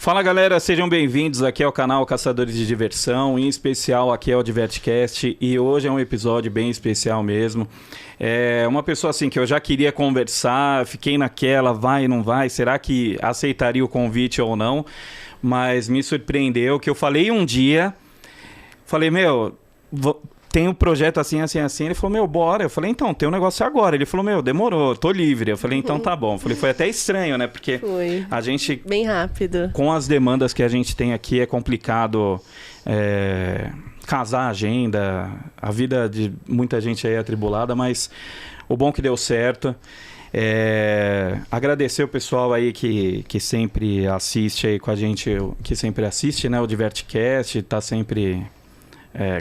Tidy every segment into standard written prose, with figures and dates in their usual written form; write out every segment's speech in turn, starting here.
Fala galera, sejam bem-vindos aqui ao canal Caçadores de Diversão, em especial aqui é o Divertcast e hoje é um episódio bem especial mesmo. É uma pessoa assim que eu já queria conversar, fiquei naquela, vai, não vai, será que aceitaria o convite ou não? Mas me surpreendeu que eu falei um dia, falei, tem um projeto assim. Ele falou, bora. Eu falei, então, tem um negócio agora. Ele falou, demorou, tô livre. Eu falei, então tá bom. Eu falei, foi até estranho, né? Porque a gente... Bem rápido. Com as demandas que a gente tem aqui, é complicado casar a agenda. A vida de muita gente aí é atribulada, mas o bom que deu certo. Agradecer o pessoal aí que sempre assiste aí com a gente, que sempre assiste, né? O Divertcast, tá sempre...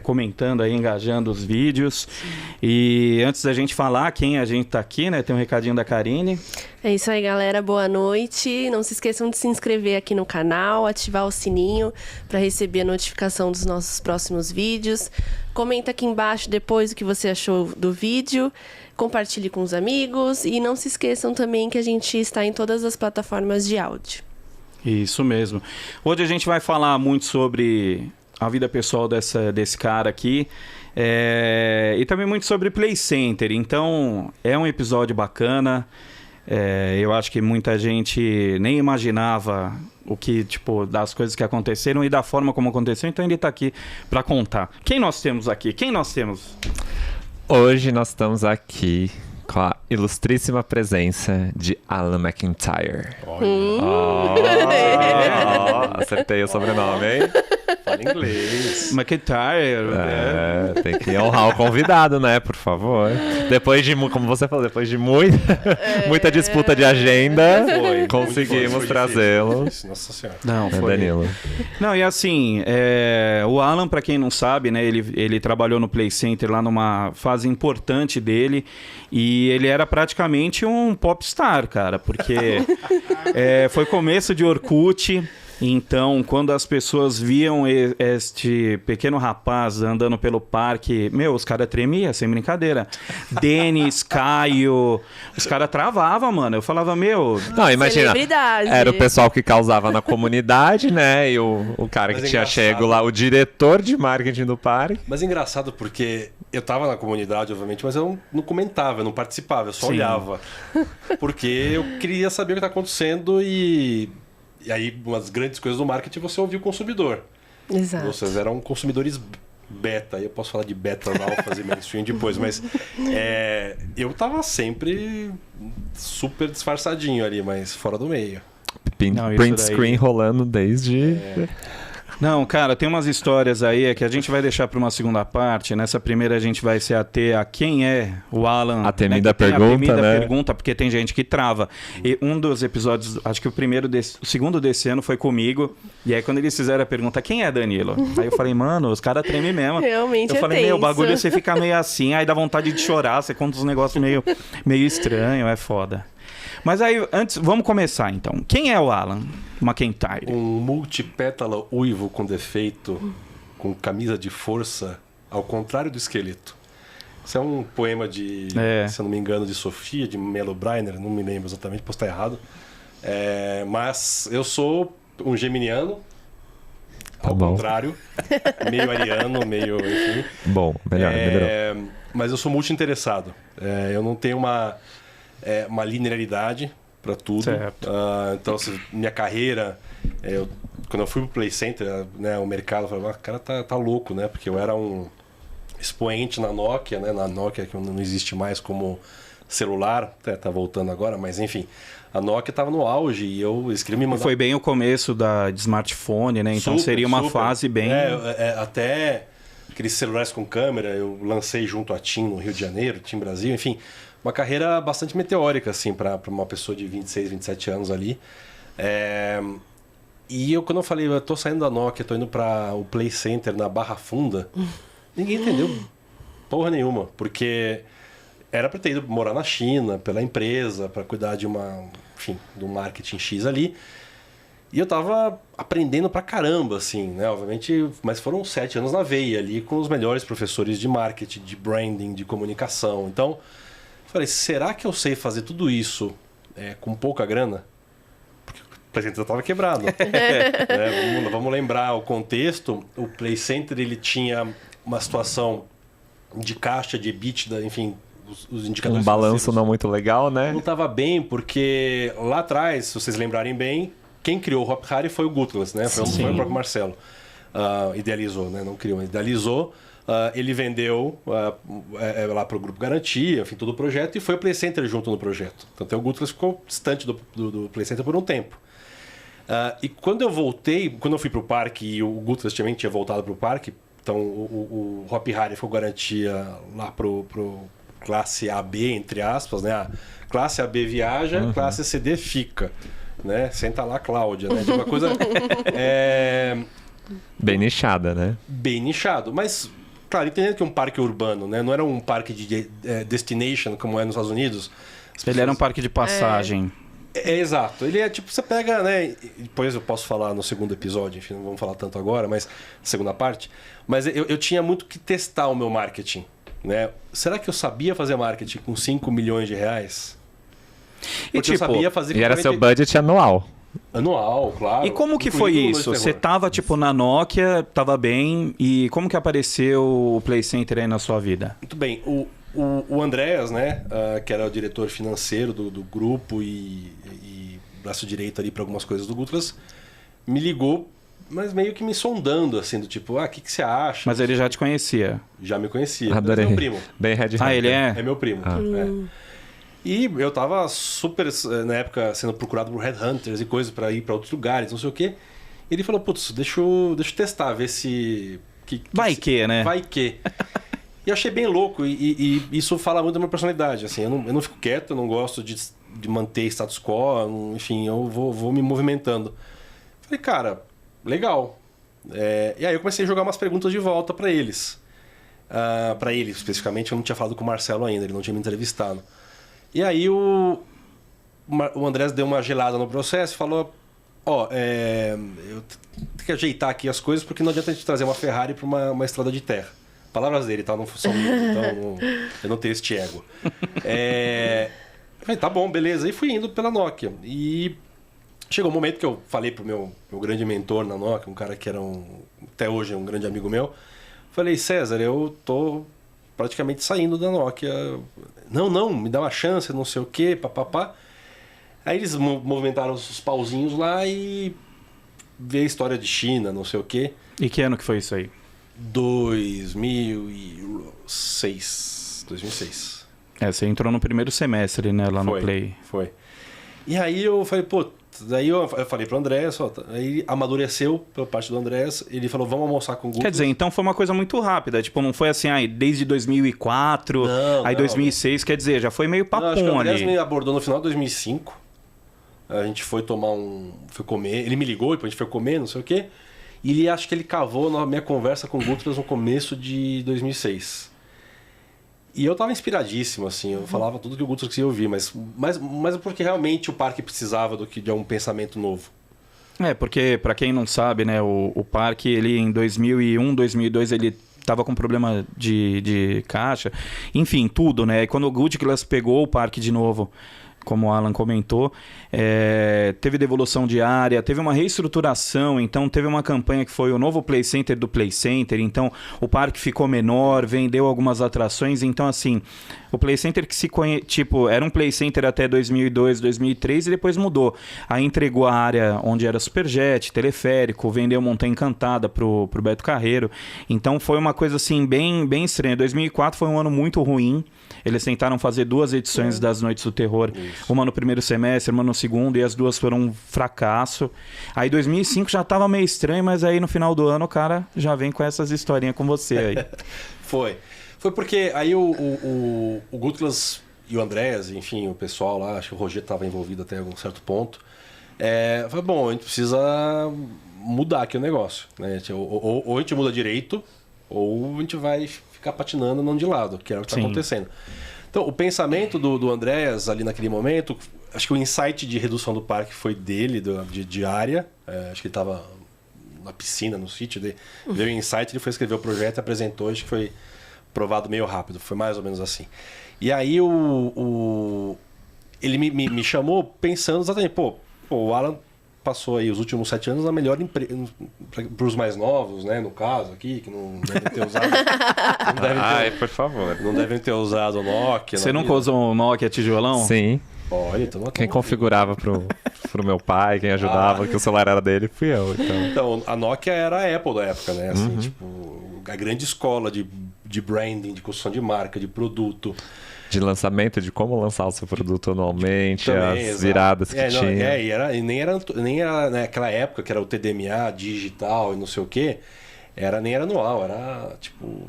comentando aí, engajando os vídeos. Sim. E antes da gente falar quem a gente tá aqui, né? Tem um recadinho da Karine. É isso aí, galera. Boa noite. Não se esqueçam de se inscrever aqui no canal, ativar o sininho para receber a notificação dos nossos próximos vídeos. Comenta aqui embaixo depois o que você achou do vídeo. Compartilhe com os amigos. E não se esqueçam também que a gente está em todas as plataformas de áudio. Isso mesmo. Hoje a gente vai falar muito sobre... a vida pessoal desse cara aqui, e também muito sobre Play Center. Então, é um episódio bacana. Eu acho que muita gente nem imaginava o que, das coisas que aconteceram e da forma como aconteceu. Então, ele está aqui para contar. Quem nós temos aqui? Hoje nós estamos aqui com a ilustríssima presença de Alan McIntyre. Acertei o sobrenome, hein? Fala inglês. McIntyre. Tem que honrar o convidado, né? Por favor. Depois de, como você falou, depois de muita disputa de agenda, conseguimos trazê-lo. Nossa Senhora. Não, foi. Danilo. Não, e assim, o Alan, para quem não sabe, né? Ele trabalhou no Play Center lá numa fase importante dele. E ele era praticamente um popstar, cara. Porque foi começo de Orkut. Então, quando as pessoas viam este pequeno rapaz andando pelo parque, os caras tremiam, sem brincadeira. Denis, Caio, os caras travavam, mano. Eu falava, Não, imagina, era o pessoal que causava na comunidade, né? E o cara que tinha chego lá, o diretor de marketing do parque. Mas é engraçado porque eu tava na comunidade, obviamente, mas eu não comentava, eu não participava, eu só olhava. Porque eu queria saber o que tá acontecendo E aí, umas grandes coisas do marketing, você ouvia o consumidor. Exato. Vocês eram consumidores beta. Aí eu posso falar de beta, alfa e mainstream depois. Mas eu tava sempre super disfarçadinho ali, mas fora do meio. Print screen rolando desde... Não, cara, tem umas histórias aí que a gente vai deixar para uma segunda parte. Nessa primeira a gente vai se ater a quem é o Alan. A temida pergunta, né? Pergunta, porque tem gente que trava. E um dos episódios, acho que o segundo desse ano foi comigo. E aí quando eles fizeram a pergunta, quem é Danilo? Aí eu falei, mano, os caras tremem mesmo. Realmente eu falei, tenso. o bagulho você fica meio assim, aí dá vontade de chorar, você conta uns negócios meio estranho, é foda. Mas aí, antes, vamos começar então. Quem é o Alan McIntyre? Um multipétalo uivo com defeito, com camisa de força, ao contrário do esqueleto. Isso é um poema de, se eu não me engano, de Sofia, de Melo Brainer, não me lembro exatamente, posso estar errado. Mas eu sou um geminiano, ao contrário, meio ariano, meio, enfim. Bom, melhorou. Mas eu sou multi-interessado. Eu não tenho uma linearidade para tudo. Então, minha carreira, quando eu fui pro Play Center, né, o mercado falou, o cara tá louco, né? Porque eu era um expoente na Nokia, né? Na Nokia, que não existe mais como celular, tá voltando agora, mas enfim, a Nokia estava no auge e eles queriam me mandar... Foi bem o começo de smartphone, né? Então seria uma fase bem... até aqueles celulares com câmera, eu lancei junto a TIM no Rio de Janeiro, TIM Brasil, enfim... Uma carreira bastante meteórica, assim, para uma pessoa de 26, 27 anos ali. E quando eu falei, eu tô saindo da Nokia, tô indo para o Play Center na Barra Funda, ninguém entendeu porra nenhuma, porque era para ter ido morar na China, pela empresa, para cuidar de do marketing X ali. E eu tava aprendendo pra caramba, assim, né? Obviamente, mas foram 7 anos na veia ali, com os melhores professores de marketing, de branding, de comunicação. Então... falei, será que eu sei fazer tudo isso com pouca grana? Porque Play Center estava quebrado. Vamos lembrar o contexto. O Play Center ele tinha uma situação de caixa, de EBITDA, enfim, os indicadores. Um balanço não muito legal, né? Não estava bem, porque lá atrás, se vocês lembrarem bem, quem criou o Hop Hari foi o Gutglas, né? Foi o próprio Marcelo. Idealizou, né? Não criou, mas idealizou. Ele vendeu lá para o Grupo Garantia, enfim, todo o projeto, e foi o Play Center junto no projeto. Então o Gutglas ficou distante do Play Center por um tempo. E quando eu fui para o parque, e o Gutglas também tinha voltado para o parque, então o Hop Hari ficou garantia lá pro classe AB, entre aspas, né? A classe AB viaja, classe CD fica, né? Senta lá, Cláudia, né? De uma coisa bem nichada, né? Bem nichado, mas claro, entendendo que é um parque urbano, né? Não era um parque de destination como é nos Estados Unidos. Ele era um parque de passagem. Exato. Ele é tipo, você pega, né? Depois eu posso falar no segundo episódio, enfim, não vamos falar tanto agora, mas segunda parte. Mas eu tinha muito que testar o meu marketing, né? Será que eu sabia fazer marketing com 5 milhões de reais? Porque eu sabia fazer. E era seu budget anual. Anual, claro. E como que foi isso? Você tava tipo na Nokia, tava bem, e como que apareceu o Play Center aí na sua vida? Muito bem. O Andréas, né, que era o diretor financeiro do grupo e braço direito ali para algumas coisas do Gutglas, me ligou, mas meio que me sondando, assim, do tipo, o que você acha? Mas ele já te conhecia? Já me conhecia. Adorei. É meu primo. Bem Red Hat. Ele é? É meu primo. E eu tava super, na época, sendo procurado por headhunters e coisas para ir para outros lugares, não sei o quê. E ele falou, putz, deixa eu testar, ver se... Vai que, né? Vai que... E eu achei bem louco, e isso fala muito da minha personalidade. Assim, eu não fico quieto, eu não gosto de manter status quo, enfim, eu vou me movimentando. Falei, cara, legal. E aí eu comecei a jogar umas perguntas de volta para eles. Para ele, especificamente, eu não tinha falado com o Marcelo ainda, ele não tinha me entrevistado. E aí o Andrés deu uma gelada no processo e falou, eu tenho que ajeitar aqui as coisas, porque não adianta a gente trazer uma Ferrari para uma estrada de terra. Palavras dele, tá? Não são minhas, então eu não tenho este ego. Eu falei, tá bom, beleza. E fui indo pela Nokia. E chegou um momento que eu falei pro meu grande mentor na Nokia, um cara que era até hoje um grande amigo meu. Falei, César, eu tô praticamente saindo da Nokia. Não, me dá uma chance, não sei o quê, papapá. Aí eles movimentaram os pauzinhos lá e veio a história de China, não sei o quê. E que ano que foi isso aí? 2006. Você entrou no primeiro semestre, né, lá no Play. Foi. E aí eu falei, daí eu falei pro Andrés, aí amadureceu pela parte do Andrés, ele falou, vamos almoçar com o Gutglas. Quer dizer, então foi uma coisa muito rápida, tipo, não foi assim, desde 2004, não, 2006, quer dizer, já foi meio papum ali. Acho que o Andrés me abordou no final de 2005, a gente foi foi comer, ele me ligou, depois a gente foi comer, não sei o quê. E acho que ele cavou na minha conversa com o Gutglas no começo de 2006. E eu tava inspiradíssimo, assim. Eu falava tudo que o Gutglas queria ouvir, mas porque realmente o parque precisava de um pensamento novo. Porque, para quem não sabe, né, o parque, ele em 2001, 2002, ele tava com problema de caixa. Enfim, tudo, né? E quando o Gutglas pegou o parque de novo, como o Alan comentou, teve devolução de área, teve uma reestruturação, então teve uma campanha que foi o novo Play Center do Play Center, então o parque ficou menor, vendeu algumas atrações, então assim, o Play Center que era um Play Center até 2002, 2003 e depois mudou. Aí entregou a área onde era Superjet, teleférico, vendeu Montanha Encantada pro Beto Carreiro, então foi uma coisa assim bem, bem estranha. 2004 foi um ano muito ruim. Eles tentaram fazer 2 edições das Noites do Terror. Isso. Uma no primeiro semestre, uma no segundo, e as duas foram um fracasso. Aí 2005 já tava meio estranho, mas aí no final do ano o cara já vem com essas historinhas com você aí. Foi porque aí o Gutglas e o Andrés, enfim, o pessoal lá, acho que o Roger estava envolvido até algum certo ponto. Foi bom, a gente precisa mudar aqui o negócio, né? Ou a gente muda direito, ou a gente vai ficar patinando não de lado, que era o que está acontecendo. Então, o pensamento do Andrés ali naquele momento, acho que o insight de redução do parque foi dele, de área. Acho que ele estava na piscina, no sítio dele. Veio o insight, ele foi escrever o projeto e apresentou, acho que foi provado meio rápido, foi mais ou menos assim. E aí ele me chamou pensando exatamente, o Alan passou aí os últimos 7 anos a melhor empresa para os mais novos, né? No caso aqui, que não devem ter usado. Ai, por favor. Não devem ter usado o Nokia. Você nunca usou um Nokia tijolão? Sim. Olha, então Quem configurava pro meu pai, quem ajudava, que o celular era dele, fui eu. Então, a Nokia era a Apple da época, né? Assim, tipo, a grande escola de branding, de construção de marca, de produto. De lançamento, de como lançar o seu produto anualmente, Também, as viradas que tinha. E nem era naquela época que era o TDMA, digital e não sei o quê, nem era anual, era tipo...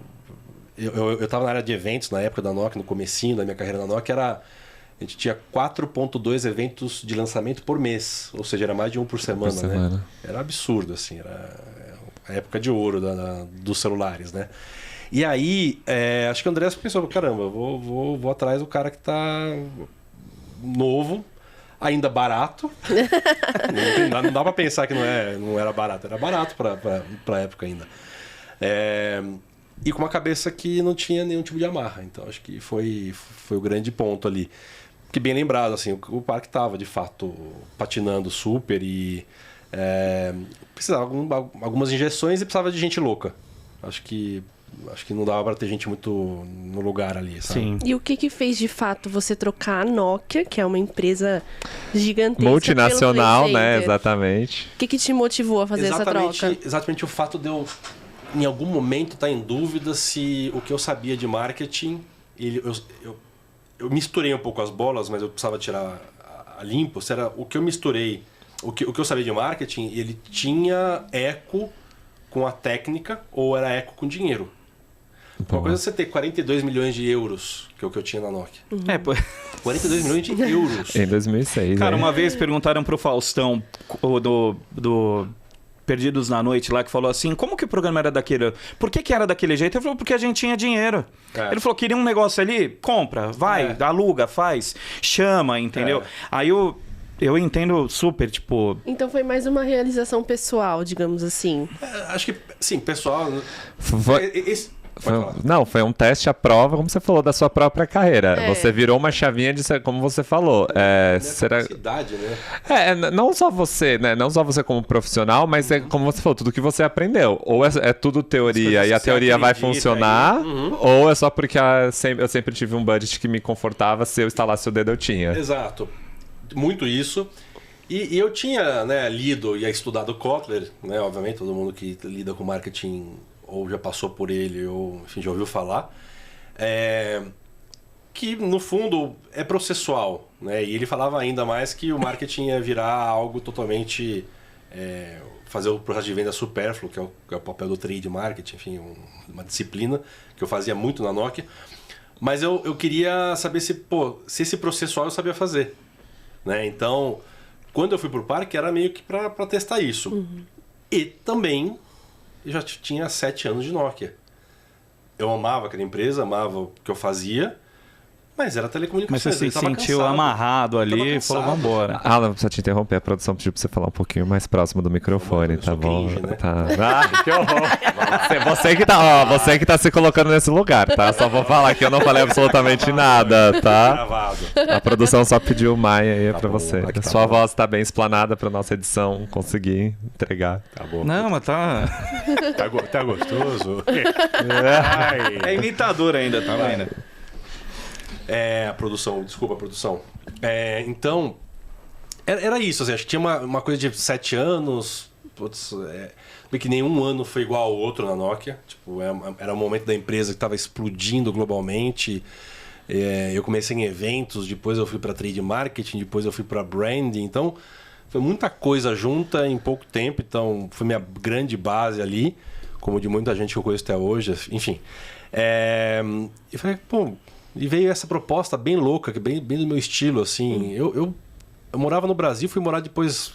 Eu tava na área de eventos na época da Nokia, no comecinho da minha carreira na Nokia, a gente tinha 4.2 eventos de lançamento por mês, ou seja, era mais de um por semana, né? Era absurdo, assim, era a época de ouro dos celulares, né? E aí, acho que o André pensou, caramba, vou atrás do cara que tá novo, ainda barato. Não dá pra pensar que não era barato, era barato pra época ainda. E com uma cabeça que não tinha nenhum tipo de amarra, então acho que foi o grande ponto ali. Que bem lembrado, assim, o parque estava de fato patinando super e precisava algumas injeções e precisava de gente louca. Acho que não dava para ter gente muito no lugar ali, sabe? Sim. E o que fez de fato você trocar a Nokia, que é uma empresa gigantesca, multinacional, pelo Play né? Center? Exatamente. O que te motivou a fazer essa troca? Exatamente o fato de eu, em algum momento, estar em dúvida se o que eu sabia de marketing... Eu misturei um pouco as bolas, mas eu precisava tirar a limpo. Se era o que eu misturei, o que eu sabia de marketing, ele tinha eco com a técnica ou era eco com dinheiro. Uma coisa é você ter 42 milhões de euros, que é o que eu tinha na Nokia. 42 milhões de euros. Em 2006. Cara, uma vez perguntaram pro Faustão do Perdidos na Noite lá, que falou assim, como que o programa era daquele... Por que era daquele jeito? Ele falou, porque a gente tinha dinheiro. Ele falou, queria um negócio ali? Compra, vai, aluga, faz, chama, entendeu? Aí eu entendo super, tipo... Então foi mais uma realização pessoal, digamos assim. Acho que, sim, pessoal... Foi um teste à prova, como você falou, da sua própria carreira. Você virou uma chavinha de, como você falou. Capacidade, né? Não só você, né? Não só você como profissional, mas como você falou, tudo que você aprendeu. Ou é tudo teoria e a teoria vai funcionar, ou é só porque eu sempre tive um budget que me confortava, se eu instalasse o dedo eu tinha. Exato. Muito isso. E eu tinha, né, lido e estudado Kotler, né? Obviamente, todo mundo que lida com marketing ou já passou por ele, ou enfim, já ouviu falar, que no fundo é processual, né? E ele falava ainda mais que o marketing ia virar algo totalmente... fazer o processo de venda supérfluo, que é o papel do trade marketing, enfim, uma disciplina que eu fazia muito na Nokia. Mas eu queria saber se esse processual eu sabia fazer, né? Então, quando eu fui pro parque, era meio que para testar isso. E também... Eu já tinha 7 anos de Nokia. Eu amava aquela empresa, amava o que eu fazia, mas era telecomunicações. Mas você se sentiu amarrado ali e falou, vambora. Não precisa te interromper. A produção pediu pra você falar um pouquinho mais próximo do microfone, tá bom? Cringe, né? Tá. Que horror. Você que tá se colocando nesse lugar, tá? Só vou falar que eu não falei absolutamente nada, tá? Gravado. A produção só pediu o Maia aí pra você. Tá Sua bom. voz tá bem explanada pra nossa edição conseguir entregar. Tá bom. Não, mas tá... Tá gostoso? É imitador ainda, tá vendo? A produção, desculpa a produção. Então, era isso, assim, acho que tinha uma coisa de 7 anos, porque nenhum ano foi igual ao outro na Nokia. Tipo, era um momento da empresa que estava explodindo globalmente. Eu comecei em eventos, depois eu fui para trade marketing, depois eu fui para branding. Então, foi muita coisa junta em pouco tempo. Então, foi minha grande base ali, como de muita gente que eu conheço até hoje, enfim. E falei, e veio essa proposta bem louca, bem do meu estilo, assim. Eu morava no Brasil, fui morar depois,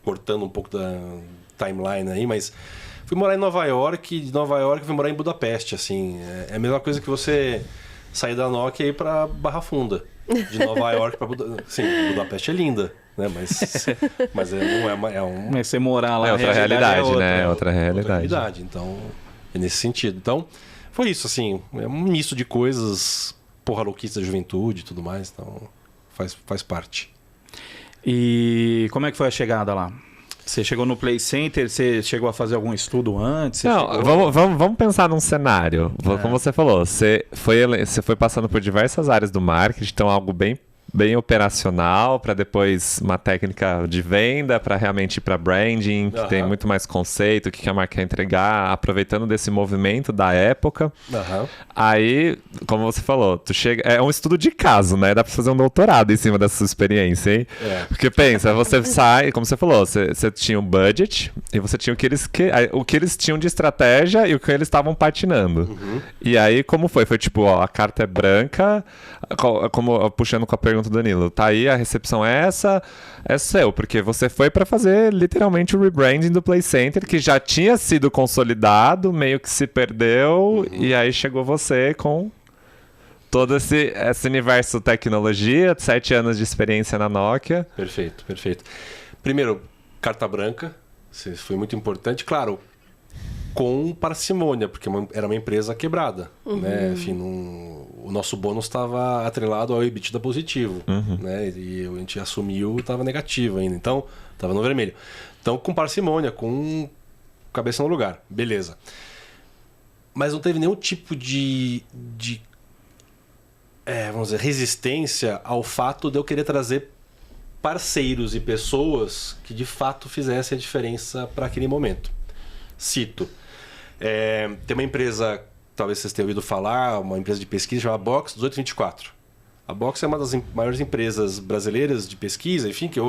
cortando um pouco da timeline aí, mas fui morar em Nova York, de Nova York fui morar em Budapeste, assim. É a mesma coisa que você sair da Nokia e ir pra Barra Funda. De Nova York pra Budapeste. Sim, Budapeste é linda, né? Mas não é um... Mas você morar lá... É outra realidade, né? Outra realidade. Então, é nesse sentido. Então, foi isso, assim. É um misto de coisas, louquice da juventude e tudo mais. Então, faz parte. E como é que foi a chegada lá? Você chegou no Play Center, você chegou a fazer algum estudo antes? Não, vamos pensar num cenário. Como você falou, você foi passando por diversas áreas do marketing, então algo bem operacional, para depois uma técnica de venda, para realmente ir para branding, que tem muito mais conceito, o que a marca quer entregar, aproveitando desse movimento da época. Aí, como você falou, tu chega, é um estudo de caso, né? Dá para fazer um doutorado em cima dessa sua experiência, hein? Porque pensa, você sai, como você falou, você tinha um budget e você tinha o que eles tinham de estratégia e o que eles estavam patinando. E aí, como foi? Foi tipo, ó, a carta é branca, como puxando com a pergunta do Danilo, tá aí, a recepção é seu, porque você foi para fazer literalmente o rebranding do Play Center, que já tinha sido consolidado, meio que se perdeu, e aí chegou você com todo esse universo tecnologia, 7 anos de experiência na Nokia. Perfeito. Primeiro, carta branca, isso foi muito importante, claro, com parcimônia, porque era uma empresa quebrada, né? Enfim, o nosso bônus estava atrelado ao EBITDA positivo, né? E a gente assumiu e estava negativo ainda, então estava no vermelho. Então, com parcimônia, com cabeça no lugar, beleza. Mas não teve nenhum tipo de vamos dizer, resistência ao fato de eu querer trazer parceiros e pessoas que de fato fizessem a diferença para aquele momento. Cito. Tem uma empresa, talvez vocês tenham ouvido falar, uma empresa de pesquisa chamada Box 1824. A Box é uma das maiores empresas brasileiras de pesquisa, enfim, que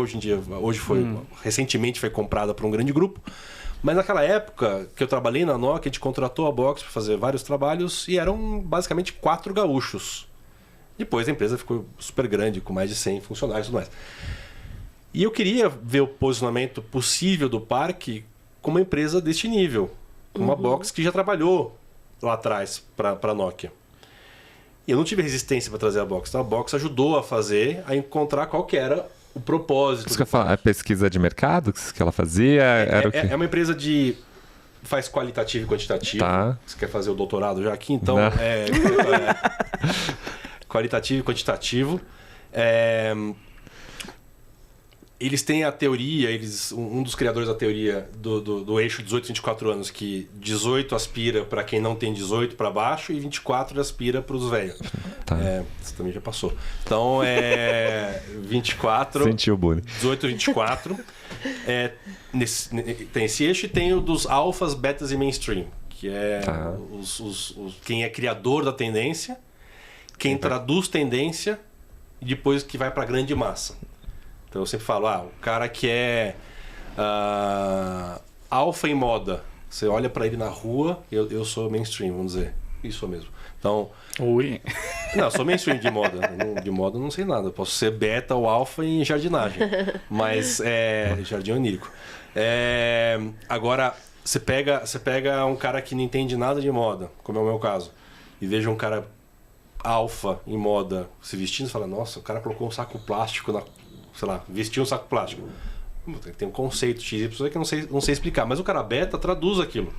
recentemente foi comprada por um grande grupo. Mas naquela época que eu trabalhei na Nokia, a gente contratou a Box para fazer vários trabalhos e eram basicamente 4 gaúchos. Depois a empresa ficou super grande, com mais de 100 funcionários e tudo mais. E eu queria ver o posicionamento possível do parque com uma empresa deste nível. Uma Box que já trabalhou lá atrás para a Nokia. E eu não tive resistência para trazer a Box. Então a Box ajudou a encontrar qual que era o propósito. Isso que eu falo, é pesquisa de mercado que ela fazia? É uma empresa faz qualitativo e quantitativo. Tá. Você quer fazer o doutorado já aqui? Então, qualitativo e quantitativo. Eles têm a teoria, um dos criadores da teoria do eixo 18, 24 anos, que 18 aspira para quem não tem 18 para baixo e 24 aspira para os velhos. Tá. Isso também já passou. Então, 24... Sentiu o bullying. 18, 24. Tem esse eixo e tem o dos alfas, betas e mainstream, que é quem é criador da tendência, quem traduz tendência e depois que vai para a grande massa. Então eu sempre falo, o cara que é alfa em moda, você olha para ele na rua, eu sou mainstream, vamos dizer. Isso mesmo. Então... Ui. Não, eu sou mainstream de moda. De moda eu não sei nada. Eu posso ser beta ou alfa em jardinagem. Mas jardim onírico. Agora, você pega um cara que não entende nada de moda, como é o meu caso, e veja um cara alfa em moda se vestindo e fala, nossa, o cara colocou um saco plástico vestiu um saco plástico. Tem um conceito XY que eu não sei explicar, mas o cara beta traduz aquilo.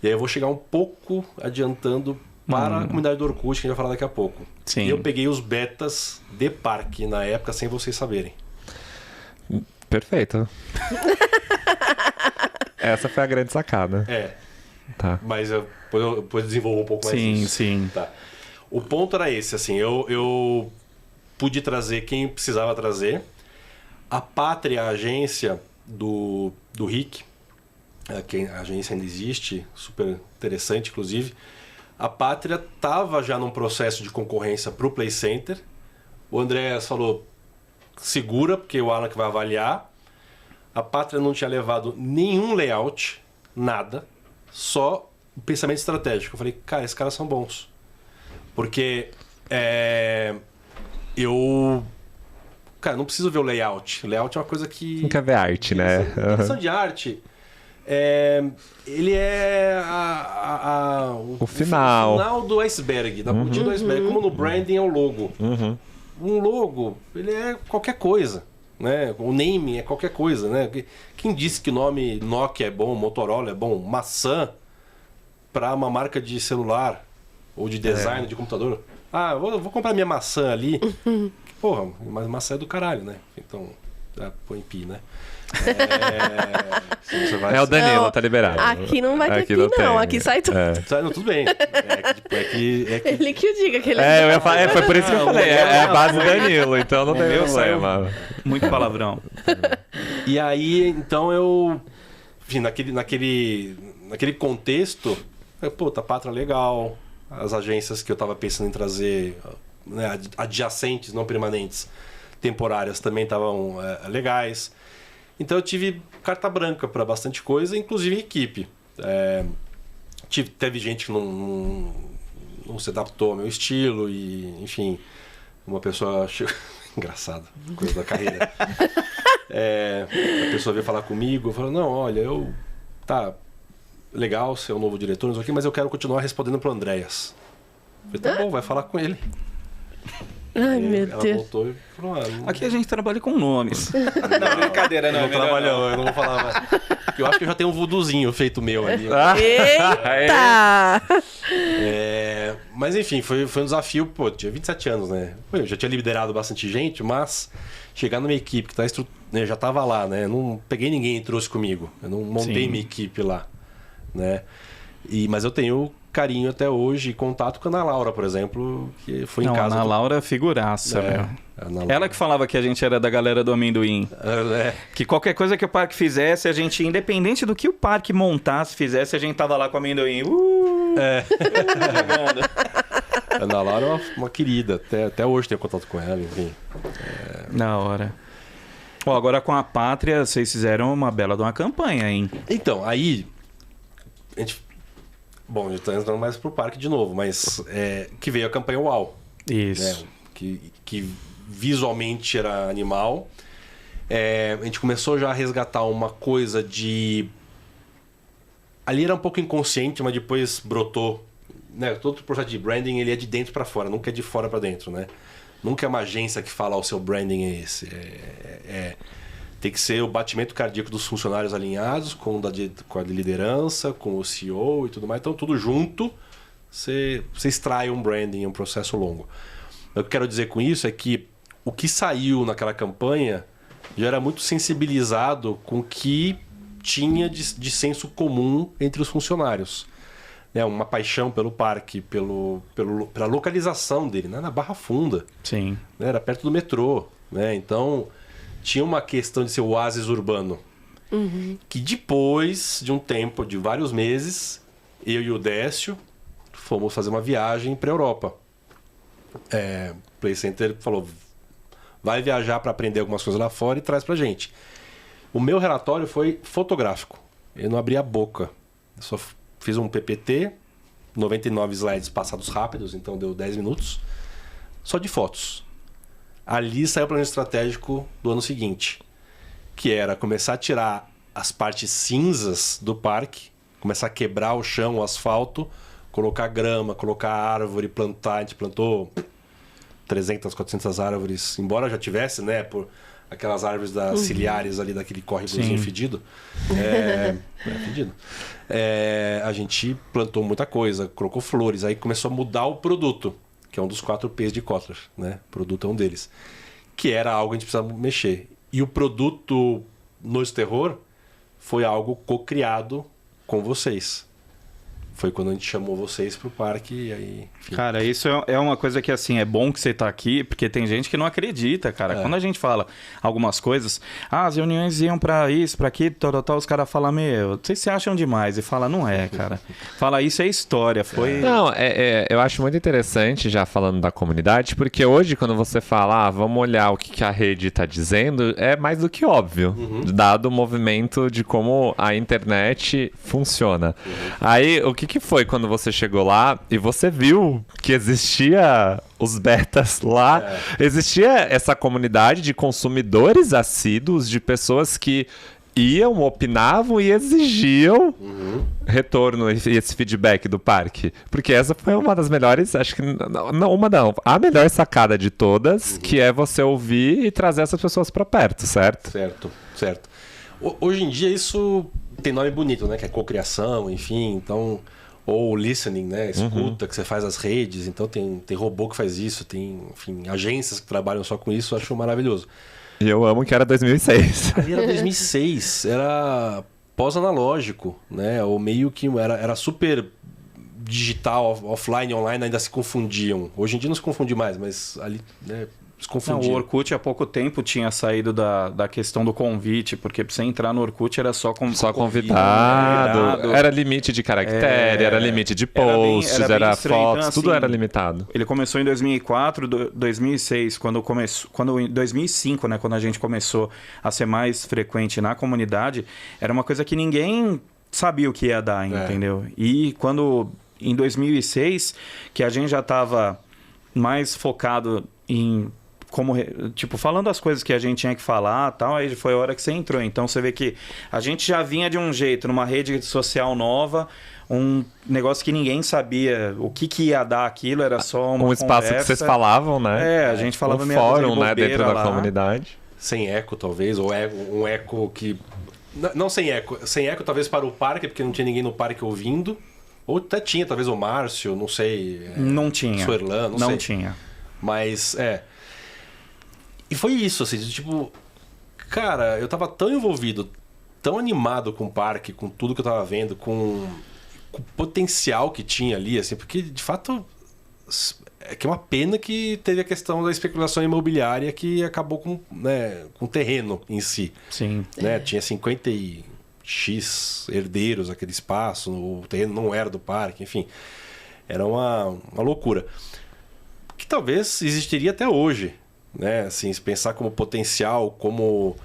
E aí eu vou chegar um pouco adiantando para a comunidade do Orkut, que a gente vai falar daqui a pouco. Sim. E eu peguei os betas de parque na época sem vocês saberem. Perfeito. Essa foi a grande sacada. Tá. Mas eu depois desenvolvo um pouco mais isso. Sim. Tá. O ponto era esse, assim, eu pude trazer quem precisava trazer. A Pátria, a agência do Rick, que a agência ainda existe, super interessante, inclusive. A Pátria estava já num processo de concorrência para o Play Center. O André falou, segura, porque o Alan que vai avaliar. A Pátria não tinha levado nenhum layout, nada, só o pensamento estratégico. Eu falei, cara, esses caras são bons. Porque cara, não preciso ver o layout. O layout é uma coisa que... Não quer ver arte, né? A questão de arte, ele é o final do iceberg, da pontinha do iceberg. Como no branding é o logo. Um logo, ele é qualquer coisa, né? O naming é qualquer coisa, né? Quem disse que o nome Nokia é bom, Motorola é bom, maçã para uma marca de celular ou de design de computador. Ah, vou comprar minha maçã ali. Porra, mas maçã é do caralho, né? Então, põe pi, né? É o Danilo, tá liberado. Aqui não vai ter pi, não. Aqui sai tudo. Não, tudo bem. Ele que o diga que ele eu ia falar, foi por isso que eu falei. É a base do Danilo, então não tem problema. Muito palavrão. E aí, então enfim, naquele contexto, puta, a Pátria legal, as agências que eu tava pensando em trazer, né, adjacentes, não permanentes, temporárias, também estavam legais. Então eu tive carta branca para bastante coisa, inclusive equipe. Teve gente que não se adaptou ao meu estilo e, enfim, uma pessoa chegou... Engraçado, coisa da carreira. A pessoa veio falar comigo, falou, não, olha, tá legal ser o novo diretor, não sei o quê, mas eu quero continuar respondendo pro Andréas. Eu falei, tá bom, vai falar com ele. Ai, meu Deus. Ela voltou e falou, aqui a gente trabalha com nomes. Não, brincadeira, não. Eu não vou falar mais. Eu acho que eu já tenho um voodoozinho feito meu ali. Eita! Mas enfim, foi um desafio, pô, tinha 27 anos, né? Eu já tinha liderado bastante gente, mas chegar numa equipe que já tava lá, né? Não peguei ninguém e trouxe comigo. Eu não montei minha equipe lá, né? Mas eu tenho carinho até hoje e contato com a Ana Laura, por exemplo, que foi em casa. Ana Laura figuraça, meu. Ela que falava que a gente era da galera do amendoim. Que qualquer coisa que o parque fizesse, a gente, independente do que o parque montasse, fizesse, a gente tava lá com o amendoim. A Ana Laura é uma querida, até hoje tenho contato com ela, enfim. Da hora. Agora com a Pátria, vocês fizeram uma bela de uma campanha, hein? Então, aí a gente tá entrando mais pro parque de novo, mas que veio a campanha UAU. Isso. Né? Que visualmente era animal. A gente começou já a resgatar uma coisa de... Ali era um pouco inconsciente, mas depois brotou. Né? Todo projeto de branding ele é de dentro para fora, nunca é de fora para dentro, né? Nunca é uma agência que fala o seu branding é esse. Tem que ser o batimento cardíaco dos funcionários alinhados com a liderança, com o CEO e tudo mais. Então, tudo junto, você extrai um branding, um processo longo. O que eu quero dizer com isso é que o que saiu naquela campanha já era muito sensibilizado com o que tinha de senso comum entre os funcionários. Uma paixão pelo parque, pela localização dele, né? Na Barra Funda. Sim. Era perto do metrô. Né? Então... tinha uma questão de ser o oásis urbano. Que depois de um tempo, de vários meses, eu e o Décio fomos fazer uma viagem para a Europa. O Play Center falou, vai viajar para aprender algumas coisas lá fora e traz pra gente. O meu relatório foi fotográfico. Eu não abri a boca. Eu só fiz um PPT, 99 slides passados rápidos, então deu 10 minutos, só de fotos. Ali saiu o plano estratégico do ano seguinte, que era começar a tirar as partes cinzas do parque, começar a quebrar o chão, o asfalto, colocar grama, colocar árvore, plantar. A gente plantou 300, 400 árvores, embora já tivesse, né, por aquelas árvores das ciliares ali daquele córregozinho fedido. Fedido. A gente plantou muita coisa, colocou flores, aí começou a mudar o produto, que é um dos 4 P's de Kotler, né? O produto é um deles. Que era algo que a gente precisava mexer. E o produto Noite Terror foi algo co-criado com vocês. Foi quando a gente chamou vocês pro parque e aí... Enfim. Cara, isso é uma coisa que, assim, é bom que você tá aqui, porque tem gente que não acredita, cara. Quando a gente fala algumas coisas, as reuniões iam pra isso, pra aquilo, tal, os caras falam, vocês se acham demais. E fala, não é, cara. Fala, isso é história, foi... Não, eu acho muito interessante, já falando da comunidade, porque hoje, quando você fala, vamos olhar o que a rede tá dizendo, é mais do que óbvio, dado o movimento de como a internet funciona. Aí, o que foi quando você chegou lá e você viu que existia os betas lá? Existia essa comunidade de consumidores assíduos, de pessoas que iam, opinavam e exigiam retorno e esse feedback do parque. Porque essa foi uma das melhores, acho que não, a melhor sacada de todas, que é você ouvir e trazer essas pessoas para perto, certo? Certo. Hoje em dia isso tem nome bonito, né? Que é cocriação, enfim. Então, Ou listening, né? Escuta, que você faz as redes. Então tem robô que faz isso, tem, enfim, agências que trabalham só com isso, eu acho maravilhoso. E eu amo que era 2006. Ali era 2006, era pós-analógico, né? Ou meio que era super digital, offline, online, ainda se confundiam. Hoje em dia não se confunde mais, mas ali, né, se Não, confundia. o Orkut há pouco tempo tinha saído da questão do convite, porque pra você entrar no Orkut era só Só convidado. convidado. Era limite de caractere, era limite de posts, era bem era estranho. fotos, Então, tudo assim, era limitado. Ele começou em 2004, 2006, quando em 2005, né, quando a gente começou a ser mais frequente na comunidade, era uma coisa que ninguém sabia o que ia dar, entendeu? E quando em 2006, que a gente já estava mais focado em tipo, falando as coisas que a gente tinha que falar, tal, aí foi a hora que você entrou. Então você vê que a gente já vinha de um jeito, numa rede social nova, um negócio que ninguém sabia o que ia dar aquilo, era só uma espaço conversa. que vocês falavam, né? A gente falava meio fórum, né, dentro da comunidade. Sem eco, talvez, ou um eco que... Não sem eco. Sem eco, talvez, para o parque, porque não tinha ninguém no parque ouvindo. Ou até tinha, talvez, o Márcio, não sei. Não tinha. Suerlan, não sei. Não tinha. Mas, E foi isso, assim, tipo... Cara, eu tava tão envolvido, tão animado com o parque, com tudo que eu tava vendo, com o potencial que tinha ali, assim, porque, de fato... É que é uma pena que teve a questão da especulação imobiliária que acabou com o terreno em si. Sim. Né? Tinha 50 e X herdeiros aquele espaço, o terreno não era do parque, enfim. Era uma loucura. Que talvez existiria até hoje, né? Assim, se pensar como potencial, como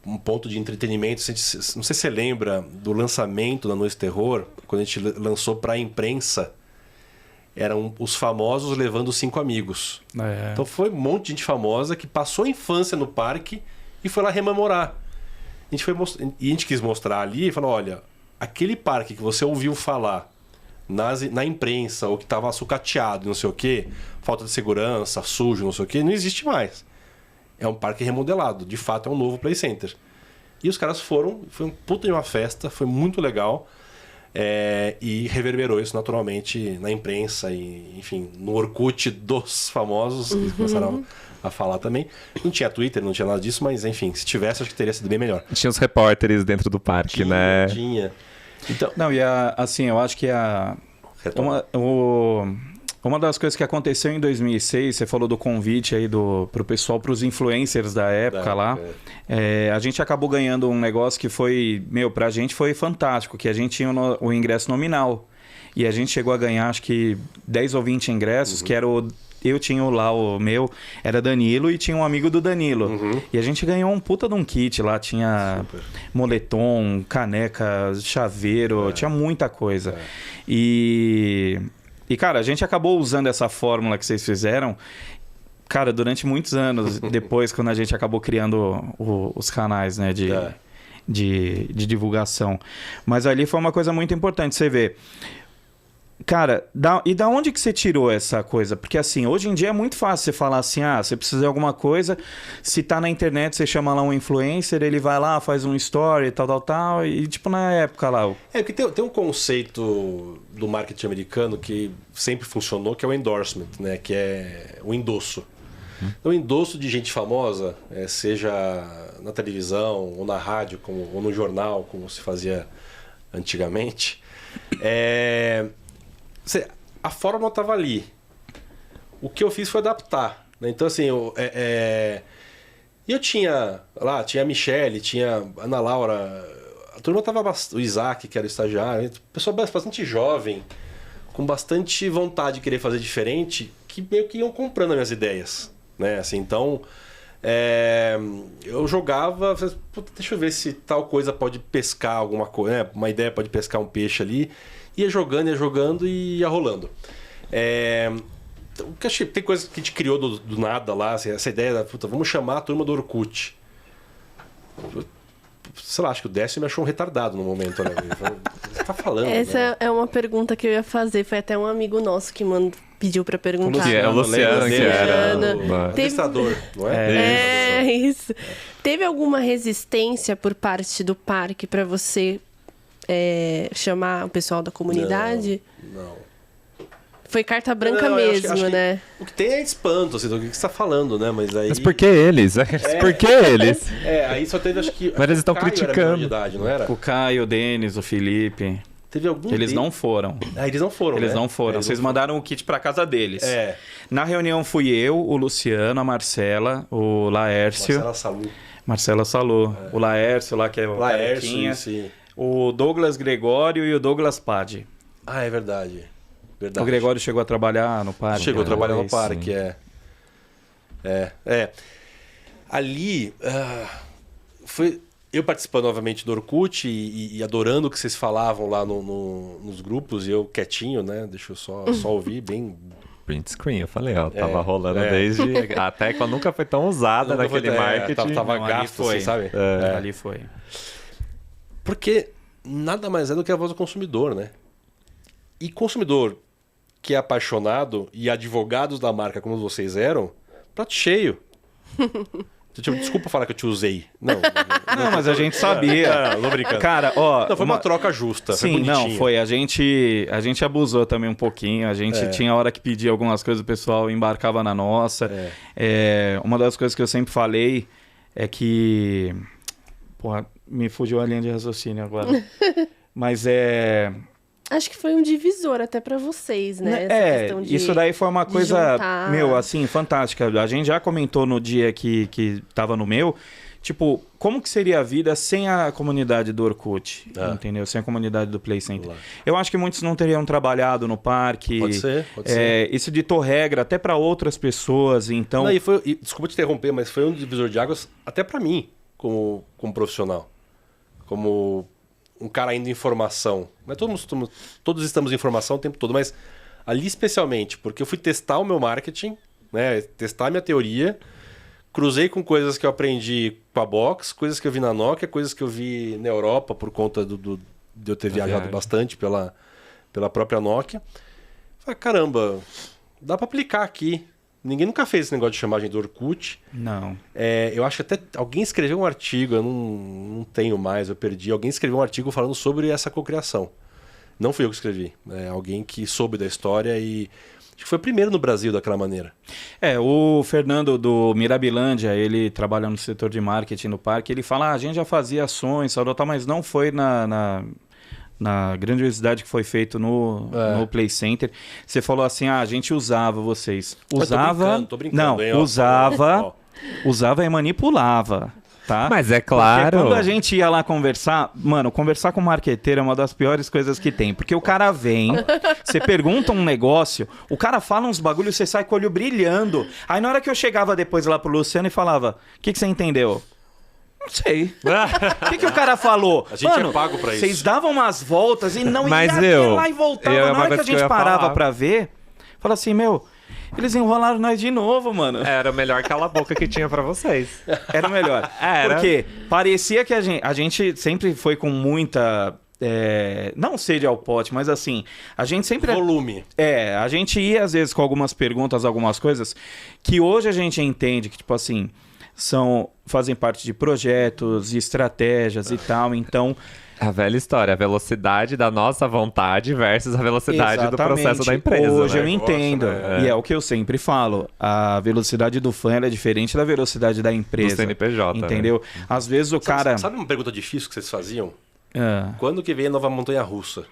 um ponto de entretenimento. Não sei se você lembra do lançamento da Noite Terror, quando a gente lançou para a imprensa. Eram os famosos levando 5 amigos. Então foi um monte de gente famosa que passou a infância no parque e foi lá rememorar. E a gente quis mostrar ali e falou, olha, aquele parque que você ouviu falar na imprensa, ou que estava sucateado, não sei o quê, falta de segurança, sujo, não sei o quê, não existe mais. É um parque remodelado. De fato, é um novo Play Center. E os caras foi um puta de uma festa, foi muito legal. E reverberou isso naturalmente na imprensa e, enfim, no Orkut dos famosos, que começaram a falar também. Não tinha Twitter, não tinha nada disso, mas enfim, se tivesse, acho que teria sido bem melhor. Tinha os repórteres dentro do parque, né? Tinha. Então... Não, e assim, eu acho que uma das coisas que aconteceu em 2006, você falou do convite aí pro pessoal, pros influencers da época lá. A gente acabou ganhando um negócio que foi, pra gente foi fantástico, que a gente tinha o ingresso nominal. E a gente chegou a ganhar, acho que 10 ou 20 ingressos, que era eu tinha lá o meu, era Danilo e tinha um amigo do Danilo. E a gente ganhou um puta de um kit lá, tinha moletom, caneca, chaveiro, tinha muita coisa. E, cara, a gente acabou usando essa fórmula que vocês fizeram, cara, durante muitos anos, depois, quando a gente acabou criando os canais, né, de divulgação. Mas ali foi uma coisa muito importante, você vê. Cara, e da onde que você tirou essa coisa? Porque assim, hoje em dia é muito fácil você falar assim, você precisa de alguma coisa, se tá na internet, você chama lá um influencer, ele vai lá, faz um story, tal, e tipo na época lá... porque tem um conceito do marketing americano que sempre funcionou, que é o endorsement, né? Que é o endosso. Então, o endosso de gente famosa, seja na televisão, ou na rádio, ou no jornal, como se fazia antigamente, a fórmula estava ali. O que eu fiz foi adaptar. Né? Então, assim, eu tinha lá, tinha a Michelle, tinha a Ana Laura, a turma estava, o Isaac, que era o estagiário, pessoal bastante jovem, com bastante vontade de querer fazer diferente, que meio que iam comprando as minhas ideias. Né? Assim, então, eu jogava, deixa eu ver se tal coisa pode pescar alguma coisa, né? Uma ideia pode pescar um peixe ali. Ia jogando e ia rolando. Tem coisa que a gente criou do nada lá, assim, essa ideia da, vamos chamar a turma do Orkut. Sei lá, acho que o Décio me achou um retardado no momento. Né? Você tá falando. Essa é uma pergunta que eu ia fazer, foi até um amigo nosso que pediu pra perguntar. O Luciano, que era administrador, não é? Isso. Teve alguma resistência por parte do parque pra você chamar o pessoal da comunidade? Não. Foi carta branca Não, mesmo, acho né? O que tem é espanto, assim, do que você tá falando, né? Mas aí... Mas por que eles? Por que eles? Aí só teve, acho que... Mas eles estão o Caio era criticando. menor de idade, não era? O Caio, o Denis, o Felipe. Teve algum Eles deles- não foram. Eles não foram, Eles né? não foram. Eles Vocês não foram. mandaram o kit pra casa deles. É. Na reunião fui eu, o Luciano, a Marcela, o Laércio. Marcela Salô. O Laércio lá, que é o carequinha. sim. O Douglas Gregório e o Douglas Padi. Ah, é verdade. O Gregório chegou a trabalhar no parque. Chegou a trabalhar no Sim. parque, Ali, foi eu participando novamente do Orkut e adorando o que vocês falavam lá nos grupos, e eu quietinho, né? Deixa eu só ouvir bem... Print screen, eu falei, ó, tava rolando desde... A tecla nunca foi tão usada Nunca foi- naquele marketing. Tava Não, ali gasto, foi. assim, sabe? Ali foi. Porque nada mais é do que a voz do consumidor, né? E consumidor que é apaixonado e advogados da marca como vocês eram, prato cheio. Desculpa falar que eu te usei. Não, Mas a gente sabia. Não, tô brincando. Cara, ó... Não, foi uma troca justa. foi Sim, não, bonitinho. foi. A gente abusou também um pouquinho. A gente tinha hora que pedia algumas coisas, o pessoal embarcava na nossa. Uma das coisas que eu sempre falei é que... Porra, me fugiu a linha de raciocínio agora. Mas Acho que foi um divisor até pra vocês, né? Essa questão de- isso daí foi uma de coisa, juntar. assim, fantástica. A gente já comentou no dia que tava no meu, tipo, como que seria a vida sem a comunidade do Orkut, entendeu? Sem a comunidade do Play Center. Eu acho que muitos não teriam trabalhado no parque. Pode ser. Isso ditou regra até para outras pessoas, então... Não, desculpa te interromper, mas foi um divisor de águas até pra mim, como profissional. Como um cara ainda em formação. Mas todos estamos em formação o tempo todo, mas ali especialmente, porque eu fui testar o meu marketing, né? Testar a minha teoria, cruzei com coisas que eu aprendi com a Box, coisas que eu vi na Nokia, coisas que eu vi na Europa por conta de eu ter viajado viagem. bastante pela própria Nokia. Falei, caramba, dá pra aplicar aqui. Ninguém nunca fez esse negócio de chamagem do Orkut. Não. Eu acho que até alguém escreveu um artigo, eu não tenho mais, eu perdi. Alguém escreveu um artigo falando sobre essa cocriação. Não fui eu que escrevi. Alguém que soube da história e acho que foi o primeiro no Brasil daquela maneira. O Fernando do Mirabilândia, ele trabalha no setor de marketing no parque, ele fala, a gente já fazia ações, mas não foi na grandiosidade que foi feito no Play Center. Você falou assim, a gente usava vocês. Usava... Tô brincando, não, hein, ó. usava... Usava e manipulava, tá? Mas é Porque claro. quando a gente ia lá conversar... Mano, conversar com o marqueteiro é uma das piores coisas que tem. Porque o cara vem, você pergunta um negócio, o cara fala uns bagulhos, você sai com o olho brilhando. Aí na hora que eu chegava depois lá pro Luciano e falava, o que você entendeu? Não sei. O que o cara falou? A gente é pago pra isso. Vocês davam umas voltas e não Mas ia eu- lá e voltava. é Na uma hora que coisa a que eu gente ia parava falar. pra ver, fala assim, eles enrolaram nós de novo, mano. Era melhor cala a boca que tinha pra vocês. Era o melhor. Era. Porque parecia que a gente sempre foi com muita... não sede ao pote, mas assim, a gente sempre... Volume. A gente ia às vezes com algumas perguntas, algumas coisas, que hoje a gente entende que, tipo assim, fazem parte de projetos e estratégias e tal, então... A velha história, a velocidade da nossa vontade versus a velocidade do Exatamente. processo da empresa. Hoje né? eu entendo, né? e é o que eu sempre falo, a velocidade do fã ela é diferente da velocidade da empresa. Do CNPJ, entendeu? Às vezes o cara... Sabe uma pergunta difícil que vocês faziam? Ah, Quando que veio a nova montanha-russa?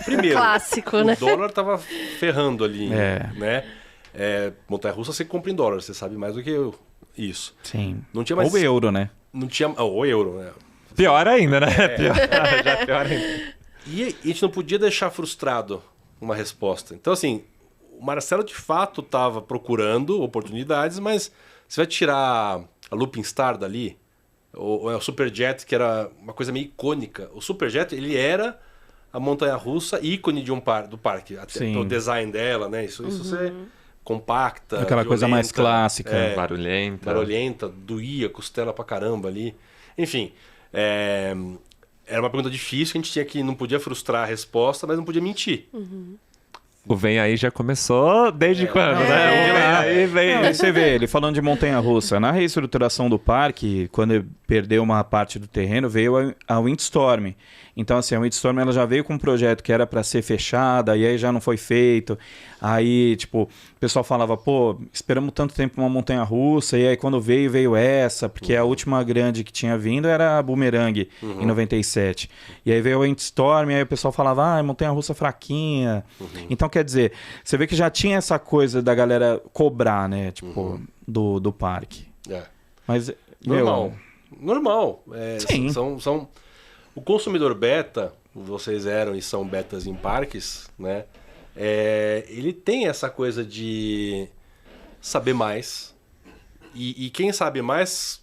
Primeiro, Clássico, né? o dólar tava ferrando ali, É. né? Montanha-russa você compra em dólar, você sabe mais do que eu. Isso. sim. Não tinha mais... Ou euro, né? Não tinha... o euro, né? Pior ainda, né? Já é pior ainda. E a gente não podia deixar frustrado uma resposta. Então, assim, o Marcelo de fato estava procurando oportunidades, mas você vai tirar a Looping Star dali, ou o Superjet, que era uma coisa meio icônica. O Superjet, ele era a montanha-russa ícone do parque. Até Sim. o design dela, né? Isso você compacta, Aquela coisa mais violenta, clássica. Barulhenta. barulhenta, doía, costela pra caramba ali. Enfim, era uma pergunta difícil, a gente não podia frustrar a resposta, mas não podia mentir. O Vem Aí já começou desde quando, né? O Vem Aí vem. Não, aí você vê, ele falando de montanha-russa. Na reestruturação do parque, quando ele perdeu uma parte do terreno, veio a Windstorm. Então, assim, a Windstorm ela já veio com um projeto que era para ser fechada, e aí já não foi feito. Aí, tipo, o pessoal falava, pô, esperamos tanto tempo uma montanha-russa, e aí quando veio essa, porque a última grande que tinha vindo era a Boomerang, em 97. E aí veio a Windstorm, e aí o pessoal falava, montanha-russa fraquinha. Então, quer dizer, você vê que já tinha essa coisa da galera cobrar, né, tipo, do parque. Mas, Normal. Sim. São... O consumidor beta, vocês eram e são betas em parques, né? Ele tem essa coisa de saber mais. E quem sabe mais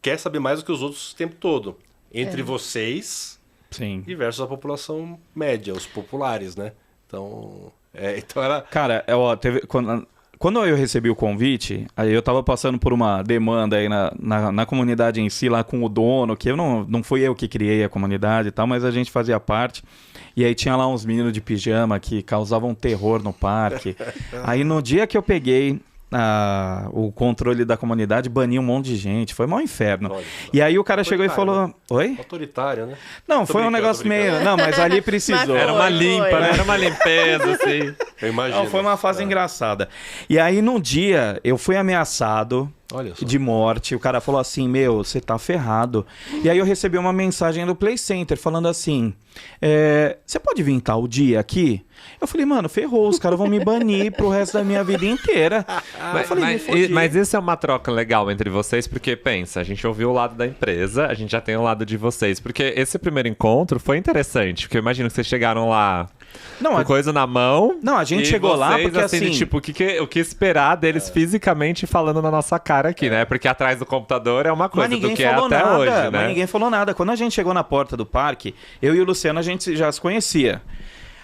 quer saber mais do que os outros o tempo todo. Entre vocês Sim. e versus a população média, os populares, né? Então era... Cara, teve... Quando eu recebi o convite, aí eu tava passando por uma demanda aí na comunidade em si, lá com o dono, que eu não fui eu que criei a comunidade e tal, mas a gente fazia parte. E aí tinha lá uns meninos de pijama que causavam terror no parque. Aí no dia que eu peguei o controle da comunidade, bani um monte de gente. Foi mó inferno. Olha, e aí o cara chegou e falou... Né? Oi? Autoritário, né? Não, foi um negócio meio... Não, mas ali precisou. Era uma limpa, né? Era uma limpeza, assim. Eu imagino. Não, foi uma fase engraçada. E aí, num dia, eu fui ameaçado de morte. O cara falou assim, você tá ferrado. E aí eu recebi uma mensagem do Play Center falando assim, você pode vir tal dia aqui? Eu falei, mano, ferrou, os caras vão me banir pro resto da minha vida inteira. Mas isso é uma troca legal entre vocês, porque, pensa, a gente ouviu o lado da empresa, a gente já tem o lado de vocês. Porque esse primeiro encontro foi interessante, porque eu imagino que vocês chegaram lá com coisa na mão. Não, a gente chegou lá porque assim... Tipo, o que esperar deles fisicamente falando na nossa cara aqui, né? Porque atrás do computador é uma coisa do que é até hoje, né? Mas ninguém falou nada. Quando a gente chegou na porta do parque, eu e o Luciano, a gente já se conhecia.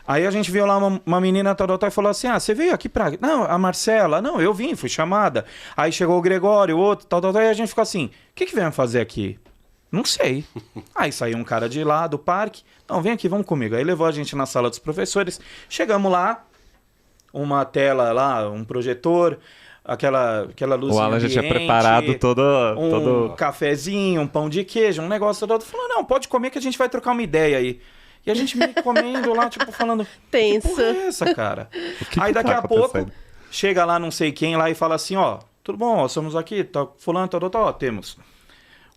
Aí a gente viu lá uma menina e falou assim, você veio aqui pra... Não, a Marcela. Não, eu vim, fui chamada. Aí chegou o Gregório, o outro, e a gente ficou assim, o que vem fazer aqui? Não sei. Aí saiu um cara de lá do parque. Não, vem aqui, vamos comigo. Aí levou a gente na sala dos professores. Chegamos lá, uma tela lá, um projetor, aquela luz ambiente. O Alan já tinha preparado todo... cafezinho, um pão de queijo, um negócio todo. Falou, não, pode comer que a gente vai trocar uma ideia aí. E a gente meio comendo lá, tipo, falando... Tenso. Que porra é essa, cara? Aí daqui a pouco, chega lá não sei quem lá e fala assim, tudo bom, somos aqui, tá, fulano, temos...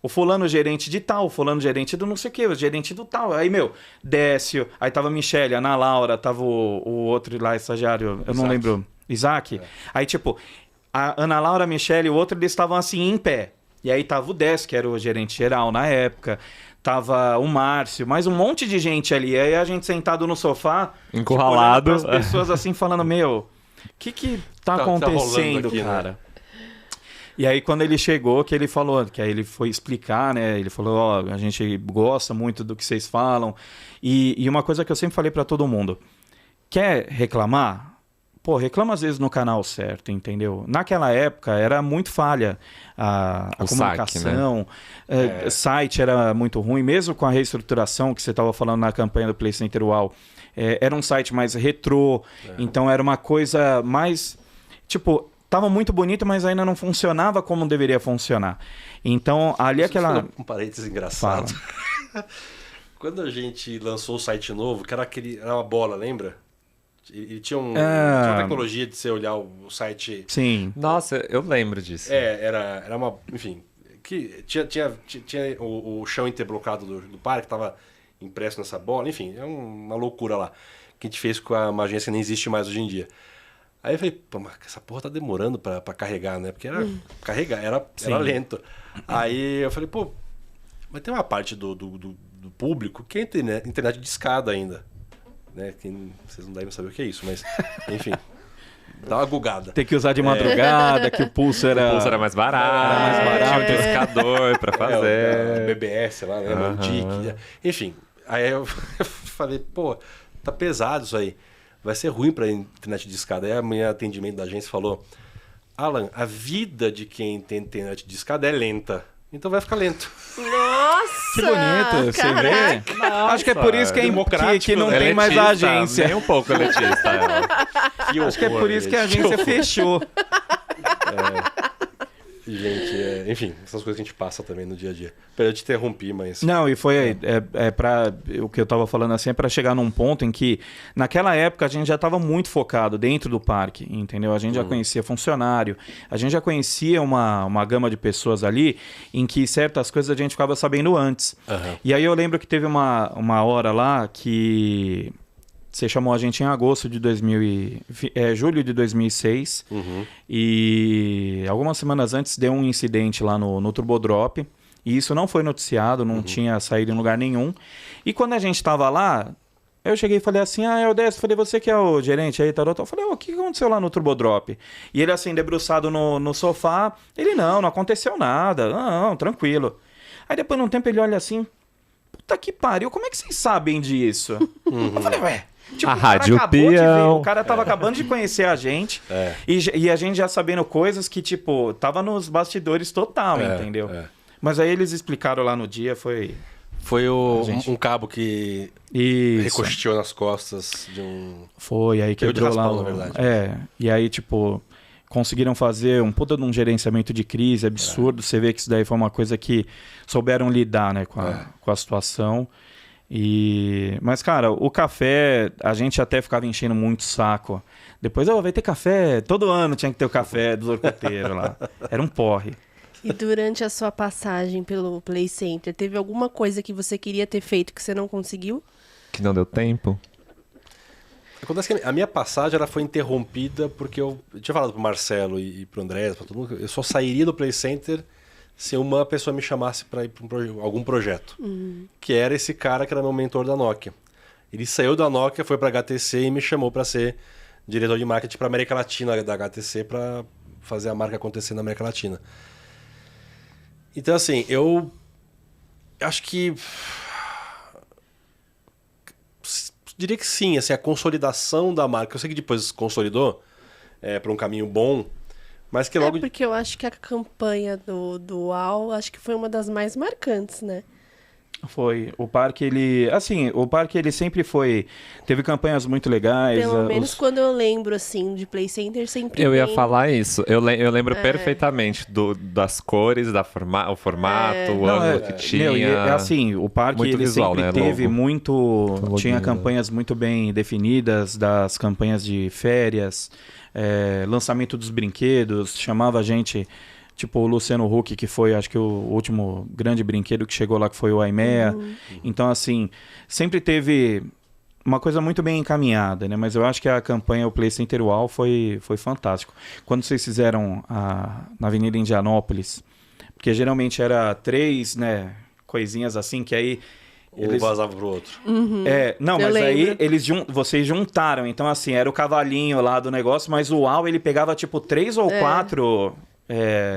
O fulano gerente de tal, o fulano gerente do não sei o que, o gerente do tal. Aí, Décio, aí tava a Michelle, a Ana Laura, tava o outro lá, estagiário, eu não lembro, Isaac. Aí, tipo, a Ana Laura, a Michelle e o outro, eles estavam assim, em pé. E aí tava o Décio, que era o gerente geral na época. Tava o Márcio, mais um monte de gente ali. Aí a gente sentado no sofá, encurralado. Tipo, as pessoas assim, falando, o que tá acontecendo, aqui, cara? Né? E aí, quando ele chegou, que ele falou, que aí ele foi explicar, né? Ele falou, a gente gosta muito do que vocês falam. E uma coisa que eu sempre falei pra todo mundo, quer reclamar? Pô, reclama às vezes no canal certo, entendeu? Naquela época era muito falha a comunicação, saque, né? Site era muito ruim, mesmo com a reestruturação que você estava falando na campanha do Play Center UAU, era um site mais retrô, então era uma coisa mais, tipo... Tava muito bonito, mas ainda não funcionava como deveria funcionar. Então, ali aquela... Um parênteses engraçado. Quando a gente lançou o site novo, que era uma bola, lembra? Ele tinha uma tecnologia de você olhar o site... Sim. Nossa, eu lembro disso. Era uma... Enfim, que tinha o chão interblocado do parque, tava impresso nessa bola. Enfim, é uma loucura lá. Que a gente fez com uma agência que nem existe mais hoje em dia. Aí eu falei, pô, mas essa porra tá demorando pra carregar, né? Porque era lento. Aí eu falei, pô, mas tem uma parte do público que é internet de escada ainda. Né? Vocês não devem saber o que é isso, mas enfim. Dá uma gugada. Tem que usar de madrugada, que o pulso era... O pulso era mais barato. Tinha um discador pra fazer. O BBS lá, né? O DIC. Enfim, aí eu falei, pô, tá pesado isso aí. Vai ser ruim para internet de escada. Aí a minha atendimento da agência falou, Alan, a vida de quem tem internet de escada é lenta. Então vai ficar lento. Nossa! Que bonito, você vê? Nossa, acho que é por isso que, que não tem mais a agência. Nem um pouco elitista ela. Acho que é por isso que a agência fechou. Gente, enfim, essas coisas que a gente passa também no dia a dia. Pera, eu te interrompi, mas... Não, e foi para o que eu tava falando assim, é para chegar num ponto em que naquela época a gente já estava muito focado dentro do parque, entendeu? A gente já conhecia funcionário, a gente já conhecia uma gama de pessoas ali em que certas coisas a gente ficava sabendo antes. E aí eu lembro que teve uma hora lá que você chamou a gente em agosto de julho de 2006 e algumas semanas antes deu um incidente lá no Turbodrop e isso não foi noticiado, não tinha saído em lugar nenhum. E quando a gente estava lá, eu cheguei e falei assim, Eldes, falei, você que é o gerente aí, tarot? Eu falei, o que aconteceu lá no Turbodrop? E ele assim, debruçado no sofá, ele, não aconteceu nada, não, tranquilo. Aí depois de um tempo ele olha assim, puta que pariu, como é que vocês sabem disso? Eu falei, ué... Tipo, a Rádio Peão. O cara tava acabando de conhecer a gente e a gente já sabendo coisas que, tipo, tava nos bastidores total, entendeu? Mas aí eles explicaram lá no dia, foi um cabo que recosteou nas costas de um... Foi, aí quebrou de raspão, lá. Na verdade. E aí, tipo, conseguiram fazer um puta de um gerenciamento de crise absurdo. Você vê que isso daí foi uma coisa que souberam lidar, né, com a situação. Mas, cara, o café, a gente até ficava enchendo muito o saco. Depois, vai ter café, todo ano tinha que ter o café dos orcoteiros lá. Era um porre. E durante a sua passagem pelo Play Center, teve alguma coisa que você queria ter feito que você não conseguiu? Que não deu tempo? Acontece que a minha passagem ela foi interrompida porque eu tinha falado pro Marcelo e pro André, pra todo mundo, eu só sairia do Play Center se uma pessoa me chamasse para ir para algum projeto. Que era esse cara que era meu mentor da Nokia. Ele saiu da Nokia, foi para a HTC e me chamou para ser diretor de marketing para América Latina da HTC, para fazer a marca acontecer na América Latina. Então, assim, eu acho que... diria que sim, assim, a consolidação da marca. Eu sei que depois consolidou para um caminho bom, mas que logo... porque eu acho que a campanha do UAU, acho que foi uma das mais marcantes, né? Foi. O parque, ele sempre foi... Teve campanhas muito legais. Pelo menos quando eu lembro, assim, de Play Center, sempre Eu ia falar isso. Eu lembro perfeitamente das cores, o formato, o ângulo que tinha. Assim, o parque, muito ele visual, sempre né? teve Logo. Tinha campanhas muito bem definidas, das campanhas de férias, lançamento dos brinquedos, chamava a gente... Tipo o Luciano Huck, que foi, acho que o último grande brinquedo que chegou lá, que foi o IMEA. Então, assim, sempre teve uma coisa muito bem encaminhada, né? Mas eu acho que a campanha, o Play Center UAU, foi fantástico. Quando vocês fizeram na Avenida Indianópolis, porque geralmente era 3, né, coisinhas assim, que aí... Um vazava pro outro. Mas aí vocês juntaram. Então, assim, era o cavalinho lá do negócio, mas o UAU, ele pegava, tipo, 3 ou 4...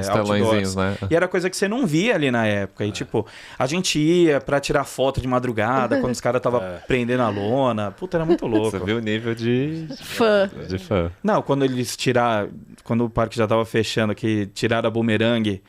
outdoors, né? E era coisa que você não via ali na época. E tipo, a gente ia pra tirar foto de madrugada, quando os caras estavam prendendo a lona. Puta, era muito louco. Você viu o nível de fã. Não, quando o parque já tava fechando, que tiraram a bumerangue,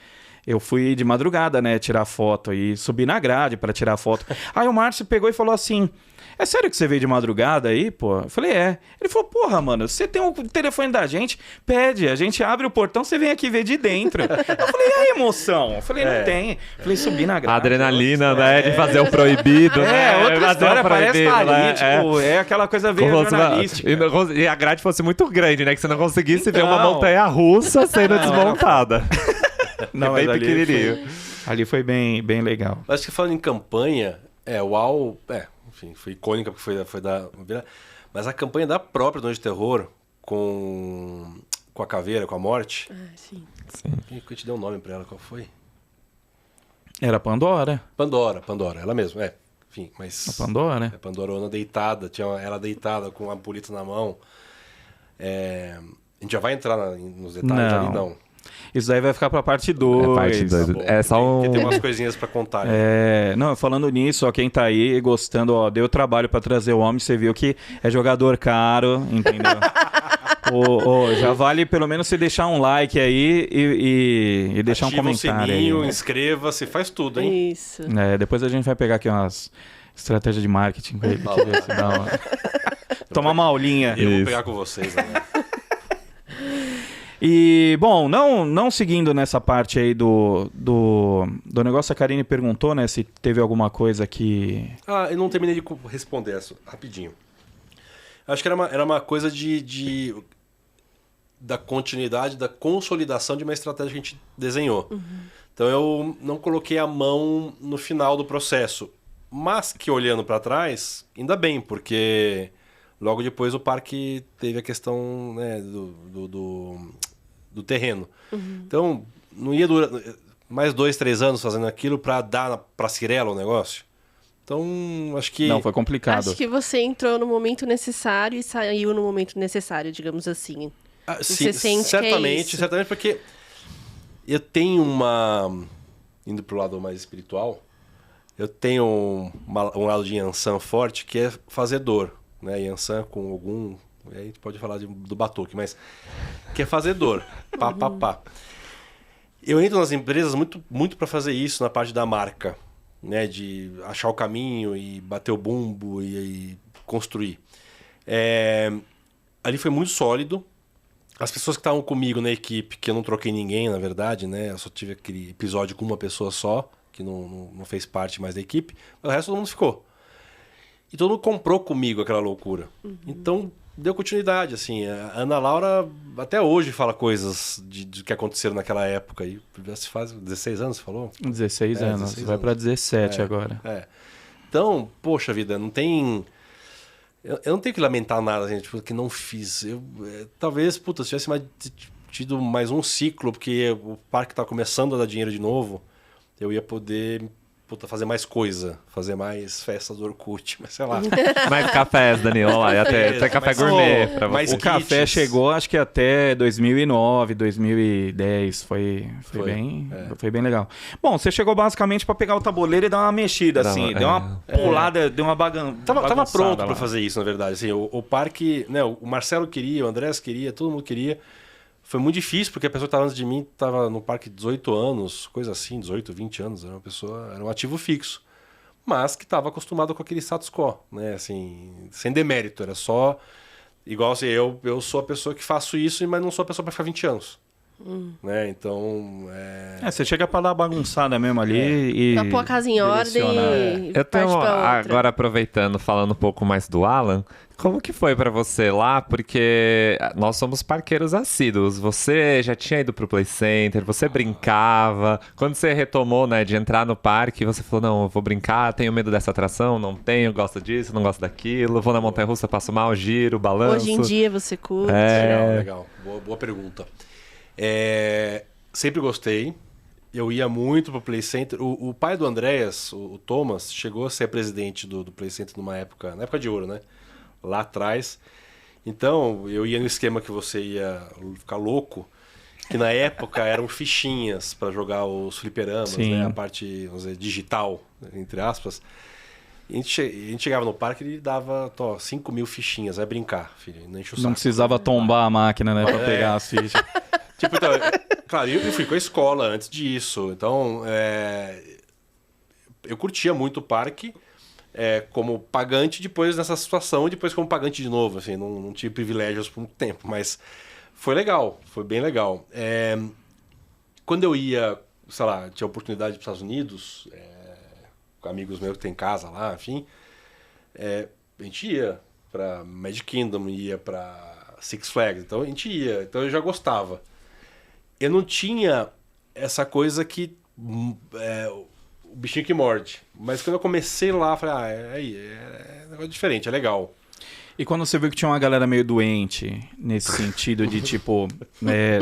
eu fui de madrugada, né, tirar foto e subi na grade pra tirar foto. Aí o Márcio pegou e falou assim: é sério que você veio de madrugada aí, pô? Eu falei, é. Ele falou, porra, mano, você tem o telefone da gente, pede, a gente abre o portão, você vem aqui ver de dentro. Eu falei, e aí, emoção? Eu falei, não tem. Eu falei, subi na grade. A adrenalina, né, de fazer o proibido, né? Outra história, parece tá ali, né? tipo, é aquela coisa veio jornalística. E a grade fosse muito grande, né, que você não conseguisse ver uma montanha-russa sendo desmontada. Não, bem pequenininho. Ali foi bem legal. Acho que falando em campanha, o UAU, enfim, foi icônica porque foi da... Mas a campanha da própria Noite de Terror com a caveira, com a morte... sim. Eu te dei um nome pra ela, qual foi? Era Pandora. Pandora, ela mesma, enfim, mas... A Pandora. A Pandorona deitada, tinha ela deitada com a ampulheta na mão. A gente já vai entrar nos detalhes ali, não. Isso daí vai ficar pra parte 2. Parte 2. Tá só tem umas coisinhas pra contar. Não, falando nisso, ó, quem tá aí gostando, ó, deu trabalho pra trazer o homem, você viu que é jogador caro, entendeu? Já vale pelo menos você deixar um like aí e deixar Ativa um comentário. o sininho, aí. inscreva-se, faz tudo, hein? Isso. Depois a gente vai pegar aqui umas estratégias de marketing com ele. Deixa eu ver se dá uma... Tomar uma aulinha. Eu vou pegar com vocês, né? E, bom, não seguindo nessa parte aí do negócio, a Karine perguntou, né, se teve alguma coisa que... Eu não terminei de responder essa, rapidinho. Acho que era uma coisa da continuidade, da consolidação de uma estratégia que a gente desenhou. Então eu não coloquei a mão no final do processo. Mas que olhando para trás, ainda bem, porque logo depois o parque teve a questão, né, do terreno. Então não ia durar mais 2, 3 anos fazendo aquilo para dar para Cirela o negócio. Então acho que... Não, foi complicado. Acho que você entrou no momento necessário e saiu no momento necessário, digamos assim. Sim, Você sente certamente, que é isso? certamente, porque eu tenho indo pro lado mais espiritual, eu tenho um lado de Yansan forte que é fazedor, né? Yansan com algum... Aí a gente pode falar do batuque, mas que é fazedor. Pá. Eu entro nas empresas muito para fazer isso na parte da marca, né? De achar o caminho e bater o bumbo e construir. Ali foi muito sólido. As pessoas que estavam comigo na equipe, que eu não troquei ninguém, na verdade, né? Eu só tive aquele episódio com uma pessoa só, que não fez parte mais da equipe. Mas o resto todo mundo ficou. E todo mundo comprou comigo aquela loucura. Então, deu continuidade, assim. A Ana Laura até hoje fala coisas de que aconteceram naquela época. E já se faz 16 anos, você falou? 16 anos. 16 vai anos. para 17 agora. Então, poxa vida, não tem... Eu não tenho que lamentar nada, gente, porque não fiz. Talvez, se tivesse tido mais um ciclo, porque o parque tá começando a dar dinheiro de novo, eu ia poder fazer mais coisa, fazer mais festas do Orkut, mas sei lá. Mais cafés, Danilo, lá, até café gourmet pra você. O café chegou, acho que até 2009, 2010, foi bem legal. Bom, você chegou basicamente para pegar o tabuleiro e dar uma mexida, assim, deu uma pulada, deu uma Tava pronto para fazer isso, na verdade. Assim, o parque, né, o Marcelo queria, o Andrés queria, todo mundo queria. Foi muito difícil, porque a pessoa que estava antes de mim estava no parque 18 anos, coisa assim, 18, 20 anos. Era um ativo fixo. Mas que estava acostumado com aquele status quo, né? Assim, sem demérito. Era só... Igual assim, eu sou a pessoa que faço isso, mas não sou a pessoa para ficar 20 anos. Né? Então... você chega para dar uma bagunçada mesmo ali e... Pra pôr a casa em ordem e Eu parte tenho, pra outra. agora aproveitando, falando um pouco mais do Alan, como que foi pra você lá? Porque nós somos parqueiros assíduos. Você já tinha ido pro Play Center, você brincava. Quando você retomou, né, de entrar no parque, você falou, não, eu vou brincar, tenho medo dessa atração, não tenho, gosto disso, não gosto daquilo, vou na montanha-russa, passo mal, giro, balanço. Hoje em dia você curte. Legal. Boa pergunta. Sempre gostei. Eu ia muito pro Play Center. O pai do Andréas, o Thomas, chegou a ser presidente do Play Center na época de ouro, né? Lá atrás. Então, eu ia no esquema que você ia ficar louco, que na época eram fichinhas para jogar os fliperamas, né? A parte, vamos dizer, digital, entre aspas. A gente chegava no parque e ele dava 5 mil fichinhas, vai brincar, filho, não enche o saco. Não precisava tombar a máquina, né, para pegar as fichas. Tipo, então, claro, eu fui com a escola antes disso, então eu curtia muito o parque como pagante, depois nessa situação, e depois como pagante de novo, assim, não tive privilégios por muito tempo, mas foi legal, foi bem legal. Quando eu ia, sei lá, tinha oportunidade de ir para os Estados Unidos, com amigos meus que tem casa lá, enfim, a gente ia para Magic Kingdom, ia para Six Flags, então a gente ia, então eu já gostava. Eu não tinha essa coisa que o bichinho que morde. Mas quando eu comecei lá, eu falei, é um negócio diferente, é legal. E quando você viu que tinha uma galera meio doente, nesse sentido de, tipo,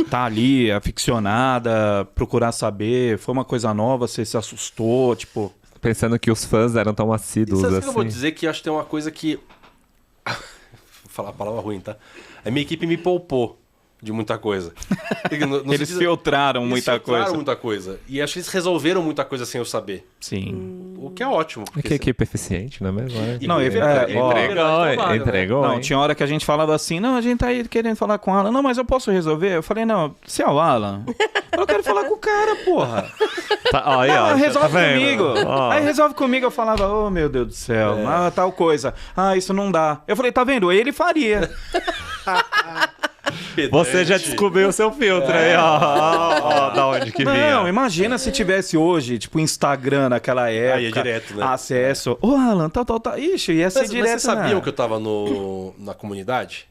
tá ali, aficionada, procurar saber, foi uma coisa nova, você se assustou, tipo... Pensando que os fãs eram tão assíduos assim. Que eu vou dizer que eu acho que tem uma coisa que... Vou falar a palavra ruim, tá? A minha equipe me poupou de muita coisa. Eles filtraram muita coisa. muita coisa. E acho que eles resolveram muita coisa sem eu saber. Sim. O que é ótimo. Porque Que equipe eficiente, não é mesmo? Não, entregou. Não, hein? tinha hora que a gente falava assim, não, a gente tá aí querendo falar com o Alan. Não, mas eu posso resolver? Eu falei, não, você é o Alan? Eu quero falar com o cara, porra. Tá, aí, ó, Resolve tá vendo? comigo. Ó. Aí resolve comigo, eu falava, oh meu Deus do céu, tal coisa. Ah, isso não dá. Eu falei, tá vendo? Ele faria. Você já descobriu o seu filtro aí, ó, da onde que vinha. Não, imagina se tivesse hoje, tipo, Instagram naquela época. Aí é direto, né? Acesso. Ô, Alan, tal. Ixi, ia ser Mas direto. vocês sabiam né? que eu tava na comunidade?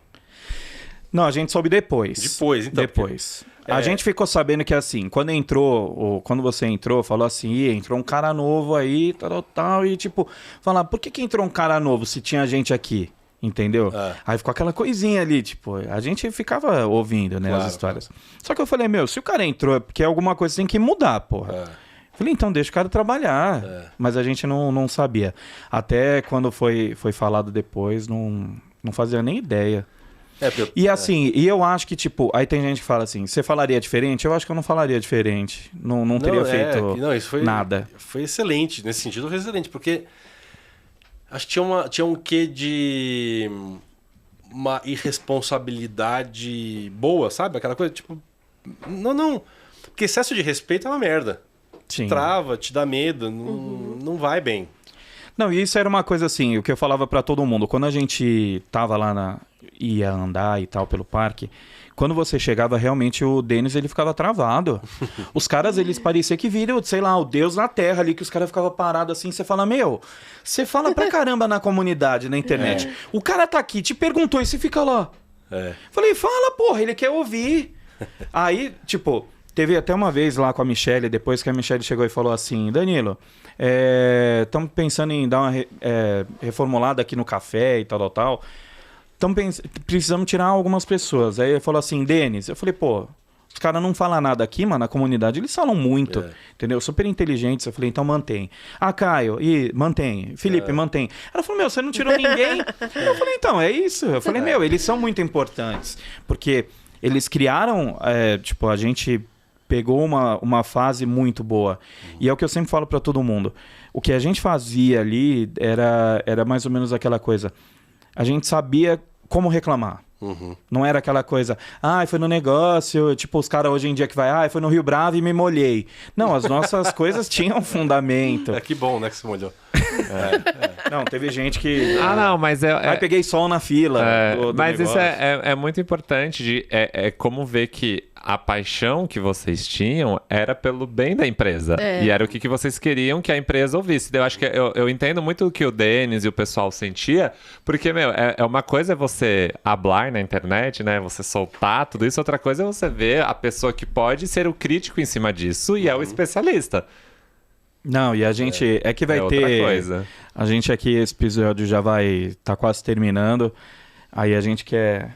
Não, a gente soube depois. Depois, então. Depois. A gente ficou sabendo que, assim, quando você entrou, falou assim, entrou um cara novo aí, tal, e tipo, falar, por que entrou um cara novo se tinha gente aqui? Entendeu? Aí ficou aquela coisinha ali, tipo, a gente ficava ouvindo, né, Claro, as histórias. Só que eu falei, se o cara entrou é porque alguma coisa tem que mudar, porra. Falei, então deixa o cara trabalhar. Mas a gente não sabia. Até quando foi falado depois, não fazia nem ideia. E assim, e eu acho que, tipo, aí tem gente que fala assim, você falaria diferente? Eu acho que eu não falaria diferente. Não teria feito nada. Foi excelente, nesse sentido foi excelente, porque acho que tinha um quê de uma irresponsabilidade boa, sabe? Aquela coisa, tipo, não. Porque excesso de respeito é uma merda. Sim. Te trava, te dá medo, não vai bem. Não, e isso era uma coisa assim, o que eu falava pra todo mundo. Quando a gente tava lá ia andar e tal pelo parque, quando você chegava, realmente o Denis, ele ficava travado. Os caras, eles pareciam que viram, sei lá, o Deus na Terra ali, que os caras ficavam parados assim, você fala, você fala pra caramba na comunidade, na internet. O cara tá aqui, te perguntou e você fica lá. Falei, fala, porra, ele quer ouvir. Aí, tipo, teve até uma vez lá com a Michelle, depois que a Michelle chegou e falou assim, Danilo, estamos pensando em dar uma reformulada aqui no café e tal. Precisamos tirar algumas pessoas. Aí ele falou assim, Denis, eu falei, pô, os caras não falam nada aqui, mano, na comunidade, eles falam muito, entendeu? Super inteligentes. Eu falei, então mantém. Ah, Caio, mantém. Felipe, mantém. Ela falou, você não tirou ninguém? Eu falei, então, é isso. Eu falei, eles são muito importantes, porque eles criaram, tipo, a gente pegou uma fase muito boa. E é o que eu sempre falo pra todo mundo. O que a gente fazia ali era mais ou menos aquela coisa. A gente sabia como reclamar. Não era aquela coisa, foi no negócio, tipo os caras hoje em dia que foi no Rio Bravo e me molhei. Não, as nossas coisas tinham fundamento. Que bom, né, que você molhou. Não, teve gente que... não, mas Aí peguei sol na fila do mas negócio. isso é muito importante, é como ver que a paixão que vocês tinham era pelo bem da empresa. E era o que vocês queriam que a empresa ouvisse. Eu acho que eu entendo muito o que o Denis e o pessoal sentia, porque, uma coisa é você hablar na internet, né? Você soltar tudo isso, outra coisa é você ver a pessoa que pode ser o crítico em cima disso e é o especialista. Não, e a gente que vai ter... outra coisa. A gente aqui, esse episódio já vai tá quase terminando. Aí a gente quer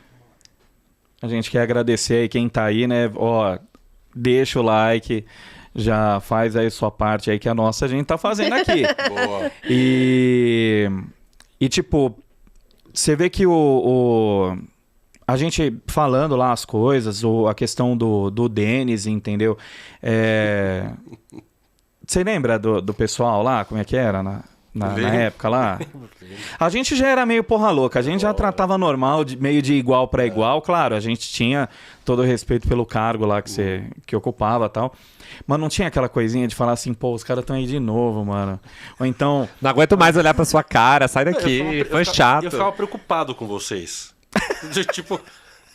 agradecer aí quem tá aí, né? Deixa o like, já faz aí sua parte aí, que a nossa a gente tá fazendo aqui. Boa. E tipo, você vê que a gente falando lá as coisas, a questão do Denis, entendeu? Você lembra do pessoal lá, como é que era na época lá? A gente já era meio porra louca, a gente já tratava normal, meio de igual para igual, claro, a gente tinha todo o respeito pelo cargo lá que ocupava e tal, mas não tinha aquela coisinha de falar assim, pô, os caras estão aí de novo, mano. Ou então... Não aguento mais olhar pra sua cara, sai daqui, foi chato. Eu ficava preocupado com vocês. Tipo...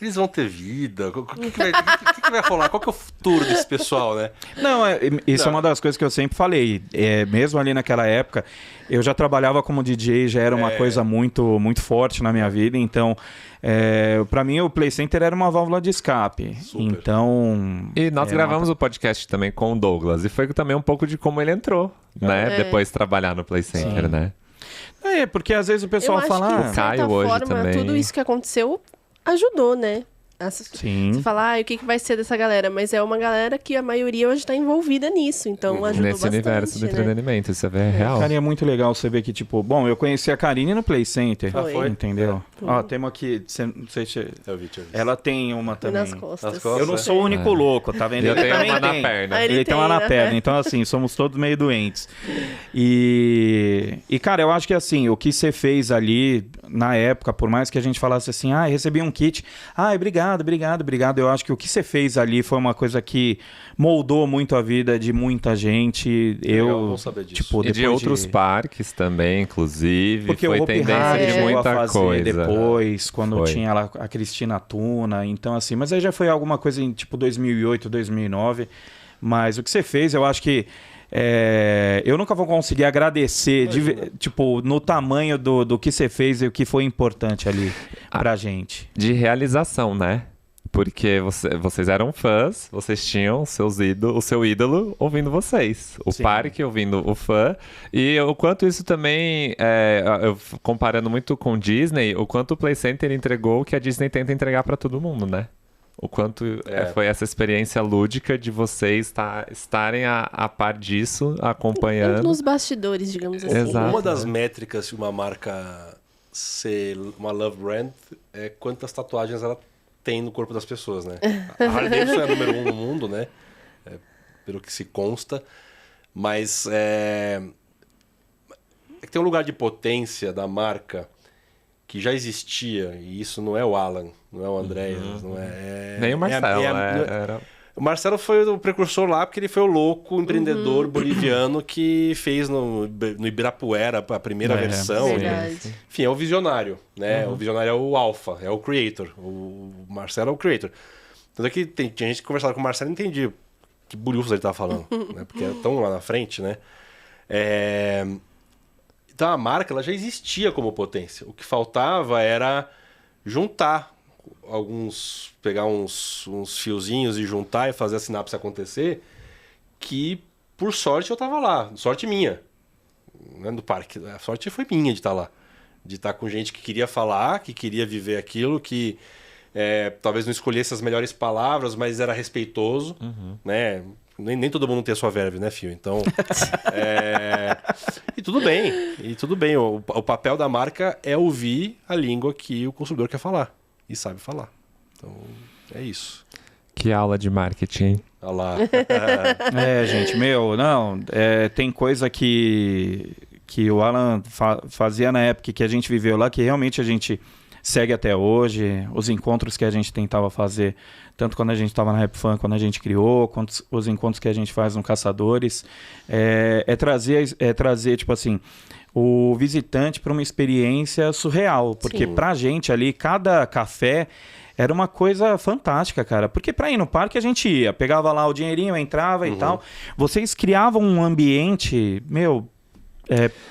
Eles vão ter vida? O que vai rolar? Qual que é o futuro desse pessoal, né? Não, isso é uma das coisas que eu sempre falei. Mesmo ali naquela época, eu já trabalhava como DJ, já era uma coisa muito, muito forte na minha vida. Então, pra mim, o Play Center era uma válvula de escape. Super. Então... E nós gravamos o podcast também com o Douglas. E foi também um pouco de como ele entrou, né? Depois de trabalhar no Play Center, né? Porque às vezes o pessoal fala... De certa Caio hoje forma, também. tudo isso que aconteceu... ajudou, né? Sim. Você fala, o que vai ser dessa galera? Mas é uma galera que a maioria hoje tá envolvida nisso, então ajudou Nesse bastante, universo do né? entretenimento, isso é real. Cara, e é muito legal você ver que, tipo, bom, eu conheci a Karine no Play Center. Foi. Entendeu? Foi. Ó, temos aqui, não sei se... Eu vi, deixa eu ver. Ela tem uma Foi também. nas costas. Nas costas. Eu não sou o único louco, tá vendo? Eu Ele tenho também uma na tem. perna. Ah, Ele tem uma na né? perna, então assim, somos todos meio doentes. E cara, eu acho que assim, o que você fez ali na época, por mais que a gente falasse assim, recebi um kit, obrigado, eu acho que o que você fez ali foi uma coisa que moldou muito a vida de muita gente. Legal, bom saber disso. Tipo, E de outros parques também, inclusive. porque foi o Hopi tendência Hari de chegou a muita fazer coisa. depois, quando Foi. tinha lá a Cristina Tuna, então assim, mas aí já foi alguma coisa em tipo 2008, 2009, mas o que você fez, eu acho que eu nunca vou conseguir agradecer, tipo, no tamanho do que você fez e o que foi importante ali pra gente. De realização, né? Porque vocês eram fãs, vocês tinham o seu ídolo ouvindo vocês. O Sim. parque ouvindo o fã. E o quanto isso também, comparando muito com Disney, o quanto o Play Center entregou o que a Disney tenta entregar pra todo mundo, né? O quanto foi essa experiência lúdica de vocês estarem a par disso, acompanhando. Nos bastidores, digamos assim. Exato. Uma das métricas de uma marca ser uma love brand é quantas tatuagens ela tem no corpo das pessoas, né? A Harley Davidson é a número 1 no mundo, né? Pelo que se consta. Mas é que tem um lugar de potência da marca que já existia, e isso não é o Alan, não é o Andreas, não é... Nem o Marcelo, era... O Marcelo foi o precursor lá porque ele foi o louco empreendedor boliviano que fez no Ibirapuera a primeira versão. Verdade. Enfim, é o visionário, né? O visionário é o alpha, é o creator. O Marcelo é o creator. Tanto é que tinha gente que conversava com o Marcelo e entendia que bulhufos ele estava falando, né? Porque era tão lá na frente, né? Então a marca ela já existia como potência. O que faltava era juntar pegar uns fiozinhos e juntar e fazer a sinapse acontecer, que por sorte eu tava lá, sorte minha, né, do parque, a sorte foi minha de estar lá, de estar com gente que queria falar, que queria viver aquilo, que talvez não escolhesse as melhores palavras, mas era respeitoso, né? Nem todo mundo tem a sua verve, né, Fio? Então, e tudo bem. O papel da marca é ouvir a língua que o consumidor quer falar e sabe falar. Então, é isso. Que aula de marketing. Olha lá. Gente, tem coisa que o Alan fazia na época que a gente viveu lá, que realmente a gente segue até hoje. Os encontros que a gente tentava fazer, tanto quando a gente estava na Rap Fan, quando a gente criou, quanto os encontros que a gente faz no Caçadores, trazer, tipo assim, o visitante para uma experiência surreal, porque Sim. pra gente ali, cada café era uma coisa fantástica, cara, porque pra ir no parque a gente ia, pegava lá o dinheirinho, entrava e tal, vocês criavam um ambiente,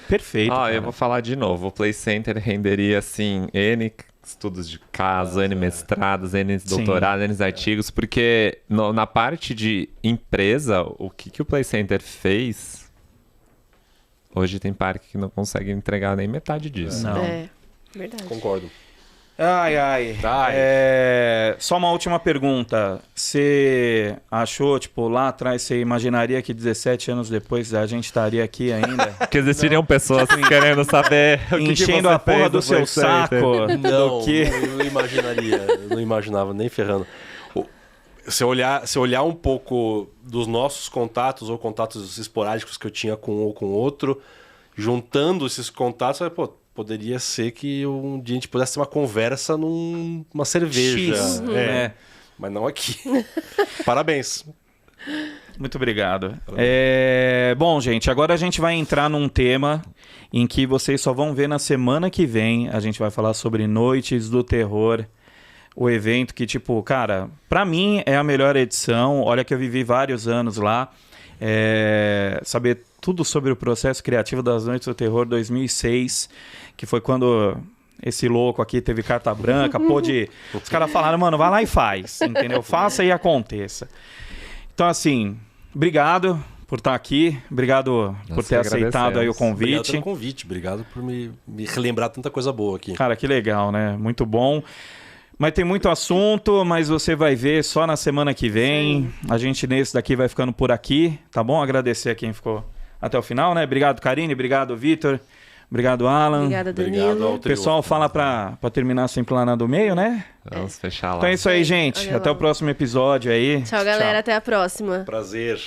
perfeito. Eu cara. vou falar de novo, o Play Center renderia, assim, N estudos de caso, N mestrados, N doutorados, N artigos, porque na parte de empresa, o que o Play Center fez... Hoje tem parque que não consegue entregar nem metade disso. Não. Verdade. Concordo. Só uma última pergunta. Você achou, tipo, lá atrás, você imaginaria que 17 anos depois a gente estaria aqui ainda? Que existiriam pessoas querendo saber o que enchendo você a porra fez do no seu Play Center. saco Não, do que... eu não imaginaria. Eu não imaginava nem ferrando. Se eu olhar um pouco dos nossos contatos ou contatos esporádicos que eu tinha com um ou com outro, juntando esses contatos, poderia ser que um dia a gente pudesse ter uma conversa numa cerveja. X, Mas não aqui. Parabéns. Muito obrigado. Bom, gente, agora a gente vai entrar num tema em que vocês só vão ver na semana que vem. A gente vai falar sobre Noites do Terror. O evento que, tipo, cara, pra mim é a melhor edição. Olha que eu vivi vários anos lá. Saber tudo sobre o processo criativo das Noites do Terror 2006, que foi quando esse louco aqui teve carta branca, os caras falaram, mano, vai lá e faz, entendeu? Faça e aconteça. Então, assim, obrigado por estar aqui, obrigado por ter aceitado aí o Obrigado convite. pelo convite, obrigado por me relembrar tanta coisa boa aqui. Cara, que legal, né? Muito bom. Mas tem muito assunto, mas você vai ver só na semana que vem. Sim. A gente nesse daqui vai ficando por aqui, tá bom? Agradecer a quem ficou até o final, né? Obrigado, Karine. Obrigado, Vitor. Obrigado, Alan. Obrigada, Danilo. O pessoal fala pra terminar sempre lá do meio, né? Vamos fechar lá. Então é isso aí, gente. Até o próximo episódio aí. Tchau, galera. Até a próxima. Prazer.